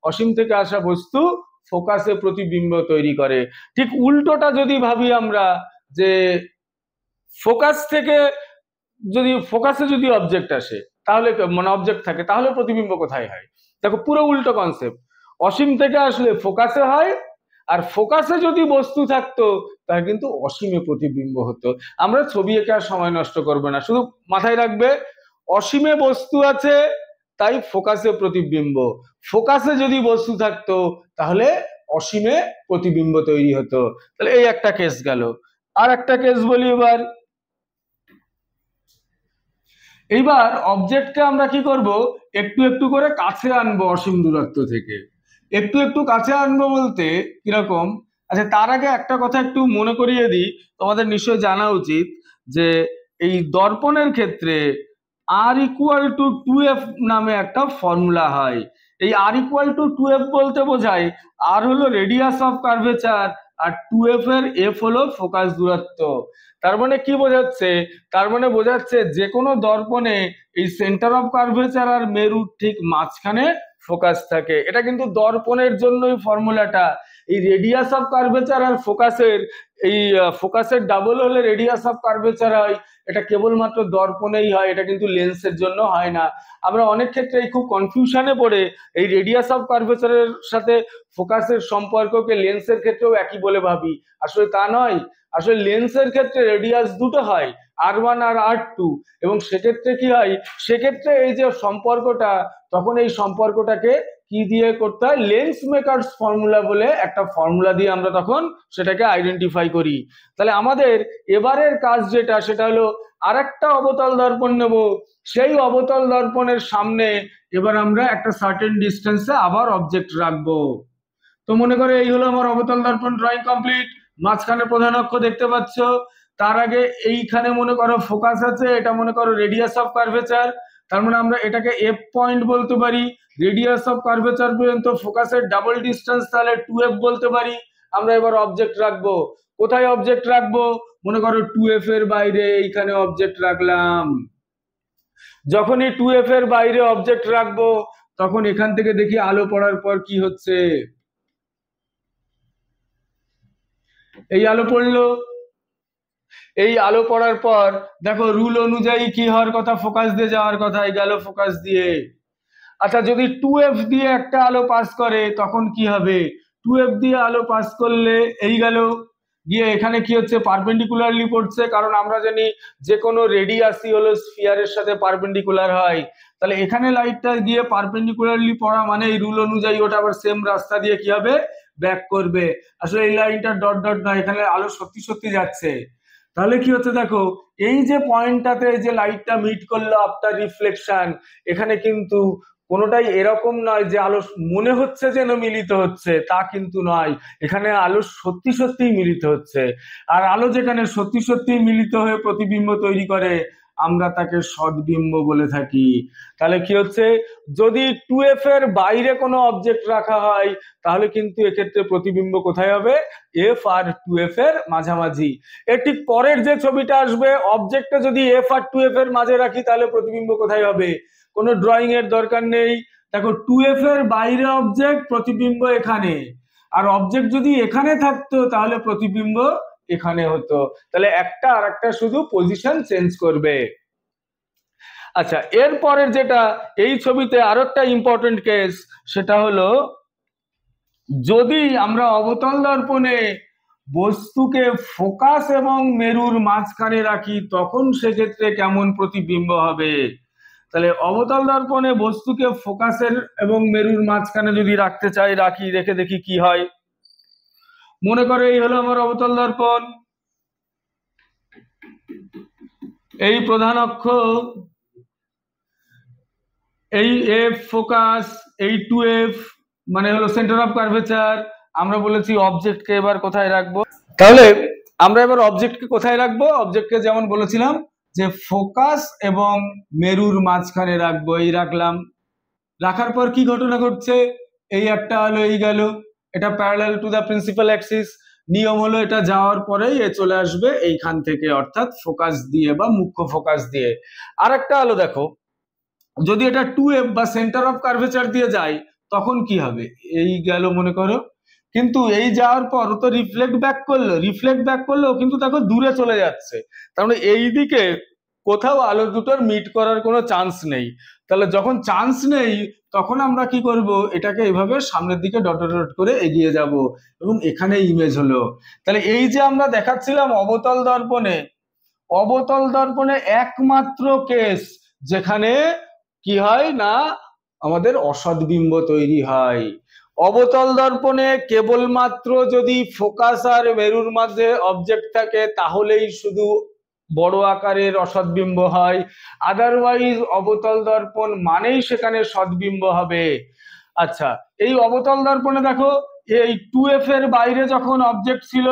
S1: অসীম থেকে আসা বস্তু ফোকাসে প্রতিবিম্ব তৈরি করে। ঠিক উল্টোটা যদি ভাবি আমরা, যে ফোকাস থেকে যদি ফোকাসে যদি অবজেক্ট আসে তাহলে মানে অবজেক্ট থাকে তাহলে প্রতিবিম্ব কোথায় হয়? দেখো পুরো উল্টো কনসেপ্ট, অসীম থেকে আসলে ফোকাসে হয়, আর ফোকাসে যদি বস্তু থাকতো তাহলে কিন্তু অসীমে প্রতিবিম্ব হতো। আমরা ছবি এঁকে আর সময় নষ্ট করবো না, শুধু মাথায় রাখবে অসীমে বস্তু আছে তাই ফোকাসে প্রতিবিম্ব, ফোকাসে যদি বস্তু থাকতো তাহলে অসীমে প্রতিবিম্ব তৈরি হতো। তাহলে এই একটা কেস গেল। আর একটা কেস বলি এবার। এইবার অবজেক্টকে আমরা কি করব, একটু একটু করে কাছে আনবো অসীম দূরত্ব থেকে। একটু একটু কাছে আনবো বলতে কিরকম? আচ্ছা তার আগে একটা কথা একটু মনে করিয়ে দিই, তোমাদের নিশ্চয়ই জানা উচিত যে এই দর্পণের ক্ষেত্রে R=2f নামে একটা ফর্মুলা হয়। এই R=2f বলতে বোঝায় আর হলো radius of curvature R 2f এর f হলো ফোকাস দূরত্ব। তার মানে কি বোঝাচ্ছে? তার মানে বোঝাচ্ছে যে কোনো দর্পণে এই সেন্টার অফ কার্ভেচার আর মেরুর ঠিক মাঝখানে ফোকাস থাকে। এটা কিন্তু দর্পণের জন্যই ফর্মুলাটা। এই রেডিয়াস অফ কার্ভেচার আর ফোকাসের এই ফোকাসের ডাবল হলে রেডিয়াস অফ কার্ভেচার হয়, এটা কেবলমাত্র দর্পণেই হয়, এটা কিন্তু লেন্সের জন্য হয় না। আমরা অনেক ক্ষেত্রে খুব কনফিউশনে পড়ে এই রেডিয়াস অফ কার্ভেচারের সাথে ফোকাসের সম্পর্ককে লেন্সের ক্ষেত্রেও একই বলে ভাবি, আসলে তা নয়। আসলে লেন্সের ক্ষেত্রে রেডিয়াস দুটো হয়, R1 আর R2, এবং সেক্ষেত্রে কি হয়, সেক্ষেত্রে এই যে সম্পর্কটা, তখন এই সম্পর্কটাকে কি দিয়ে করতে হয়, লেন্স মেকারস ফর্মুলা বলে একটা ফর্মুলা দিয়ে আমরা তখন সেটাকে আইডেন্টিফাই করি। তাহলে আমাদের এবারের কাজ যেটা, সেটা হলো আরেকটা অবতল দর্পণ নেব, সেই অবতল দর্পণের সামনে এবার আমরা একটা সার্টেন ডিস্টেন্সে আবার অবজেক্ট রাখবো। তো মনে করো এই হলো আমার অবতল দর্পণ ড্রয়িং কমপ্লিট, মাঝখানে প্রধান অক্ষ দেখতে পাচ্ছ, তার আগে এইখানে মনে করো ফোকাস আছে, এটা মনে করো রেডিয়াস অফ কার্ভেচার, তার মানে আমরা এটাকে এফ পয়েন্ট বলতে পারি। রেডিয়াস অফ কার্ভেচার পর্যন্ত ফোকাসের ডাবল ডিস্টেন্স তাহলে 2f বলতে পারি। আমরা এবার অবজেক্ট রাখবো, কোথায় অবজেক্ট রাখবো? মনে করো 2f এর বাইরে এইখানে অবজেক্ট রাখলাম। যখনই 2f এর বাইরে অবজেক্ট রাখবো তখন এখান থেকে দেখি আলো পড়ার পর কি হচ্ছে। এই আলো পড়লো, এই আলো পড়ার পর দেখো রুল অনুযায়ী কি হওয়ার কথা, ফোকাস দিয়ে যাওয়ার কথা, এই গেল ফোকাস দিয়ে। আচ্ছা যদি 2f দিয়ে একটা আলো পাস করে তখন কি হবে? 2f দিয়ে আলো পাস করলে এই গেল, গিয়ে এখানে কি হচ্ছে, পারপেন্ডিকুলারলি পড়ছে, কারণ আমরা জানি যে কোনো রেডিয়াসই হলো স্ফিয়ারের সাথে পারপেন্ডিকুলার হয়। তাহলে এখানে লাইটটা গিয়ে পারপেন্ডিকুলারলি পড়া মানে এই রুল অনুযায়ী ওটা আবার সেম রাস্তা দিয়ে কি হবে, ব্যাক করবে। আসলে এই লাইনটা ডট ডট নয়, এখানে আলো সত্যি সত্যি যাচ্ছে। তাহলে কি হচ্ছে দেখো, এই যে পয়েন্টটাতে যে লাইটটা মিট করলো আফটার রিফ্লেকশন, এখানে কিন্তু কোনোটাই এরকম নয় যে আলো মনে হচ্ছে যেন মিলিত হচ্ছে, তা কিন্তু নয়, এখানে আলো সত্যি সত্যিই মিলিত হচ্ছে। আর আলো যেখানে সত্যি সত্যি মিলিত হয়ে প্রতিবিম্ব তৈরি করে আমরা তাকে সদ্বিম্ব বলে থাকি। তাহলে কি হচ্ছে, যদি 2f এর বাইরে কোনো অবজেক্ট রাখা হয় তাহলে কিন্তু এক্ষেত্রে প্রতিবিম্ব কোথায় হবে, f আর 2f এর মাঝামাঝি। এর ঠিক পরের যে ছবিটা আসবে, অবজেক্টটা যদি f আর 2f এর মাঝে রাখি তাহলে প্রতিবিম্ব কোথায় হবে? কোনো ড্রয়িং এর দরকার নেই, দেখো 2f এর বাইরে অবজেক্ট, প্রতিবিম্ব এখানে, আর অবজেক্ট যদি এখানে থাকতো তাহলে প্রতিবিম্ব এখানে হতো। তাহলে একটা আর একটা শুধু পজিশন চেঞ্জ করবে। আচ্ছা এরপরের যেটা এই ছবিতে আরো একটা ইম্পর্টেন্ট কেস, সেটা হলো যদি আমরা অবতল দর্পণে বস্তুকে ফোকাস এবং মেরুর মাঝখানে রাখি তখন সেক্ষেত্রে কেমন প্রতিবিম্ব হবে। তাহলে অবতল দর্পণে বস্তুকে ফোকাসের এবং মেরুর মাঝখানে যদি রাখতে চাই, রাখি, রেখে দেখি কি হয়। মনে করো এই হলো আমার অবতল দর্পণ, এই প্রধান অক্ষ, এই এফ ফোকাস, এই টু এফ মানে হলো সেন্টার অফ কার্ভেচার। আমরা বলেছি অবজেক্টকে এবার কোথায় রাখবো, তাহলে আমরা এবার অবজেক্টকে কোথায় রাখবো? অবজেক্টকে যেমন বলেছিলাম যে ফোকাস এবং মেরুর মাঝখানে রাখবো, এই রাখলাম। রাখার পর কি ঘটনা ঘটছে, এই একটা হলো, এই গেল, এটা parallel to the principal axis. নিয়ম হলো এটা যাওয়ার পরেই এ চলে আসবে এইখান থেকে, অর্থাৎ ফোকাস দিয়ে বা মুখ্য ফোকাস দিয়ে। আর একটা হলো দেখো, যদি এটা টু এফ বা সেন্টার অফ কার্ভেচার দিয়ে যায় তখন কি হবে, এই গেল মনে করো, কিন্তু এই যাওয়ার পর তো রিফ্লেক্ট ব্যাক করলেও কিন্তু দেখো দূরে চলে যাচ্ছে, তার মানে এই দিকে কোথাও আলো দুটোর মিট করার কোনো চান্স নেই। তাহলে যখন চান্স নেই তখন আমরা কি করব, এটাকে এভাবে সামনের দিকে ডট ডট করে এগিয়ে যাব এবং এখানে ইমেজ হলো। তাহলে এই যে আমরা দেখাচ্ছিলাম অবতল দর্পণে একমাত্র কেস যেখানে কি হয় না, আমাদের অসৎ বিম্ব তৈরি হয়। অবতল দর্পণে কেবলমাত্র যদি ফোকাস আর মেরুর মাঝে অবজেক্ট থাকে তাহলেই শুধু বড় আকারের অসৎবিম্ব হয়, আদারওয়াইজ অবতল দর্পণ মানেই সেখানে সৎবিম্ব হবে। আচ্ছা, এই অবতল দর্পণে দেখো, এই টু এফ এর বাইরে যখন অবজেক্ট ছিল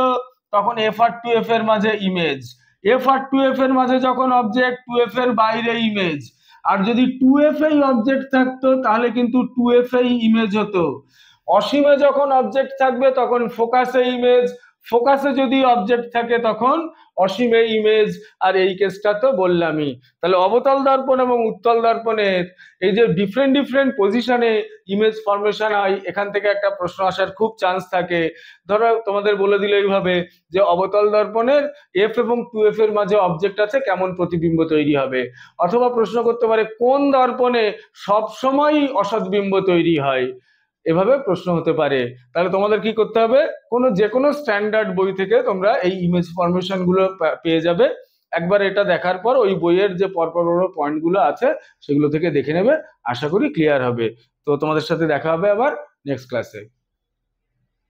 S1: তখন এফ আর টু এফ এর মাঝে image, F R two F এর মাঝে যখন অবজেক্ট, টু এফ এর বাইরে ইমেজ। আর যদি টু এফ এই অবজেক্ট থাকতো তাহলে কিন্তু টু এফ এই ইমেজ হতো। অসীমে যখন অবজেক্ট থাকবে তখন ফোকাসে ইমেজ, ফোকাসে যদি অবজেক্ট থাকে তখন অসীমে ইমেজ। আর এই কেসটা তো বললামই। তাহলে অবতল দর্পণ এবং উত্তল দর্পণের এই যে ডিফারেন্ট পজিশনে ইমেজ ফরমেশন হয়, এখান থেকে একটা প্রশ্ন আসার খুব চান্স থাকে। ধরো তোমাদের বলে দিল এইভাবে যে অবতল দর্পণের এফ এবং টু এফ এর মাঝে অবজেক্ট আছে, কেমন প্রতিবিম্ব তৈরি হবে। অথবা প্রশ্ন করতে পারে কোন দর্পণে সবসময় অসৎবিম্ব তৈরি হয়, এভাবে প্রশ্ন হতে পারে। তাহলে তোমাদের কি করতে হবে, যে কোনো স্ট্যান্ডার্ড বই থেকে তোমরা এই ইমেজ ফরমেশন গুলো পেয়ে যাবে। একবার এটা দেখার পর ওই বইয়ের যে পরপর পয়েন্ট গুলো আছে সেগুলো থেকে দেখে নেবে, আশা করি ক্লিয়ার হবে। তো তোমাদের সাথে দেখা হবে আবার নেক্সট ক্লাসে।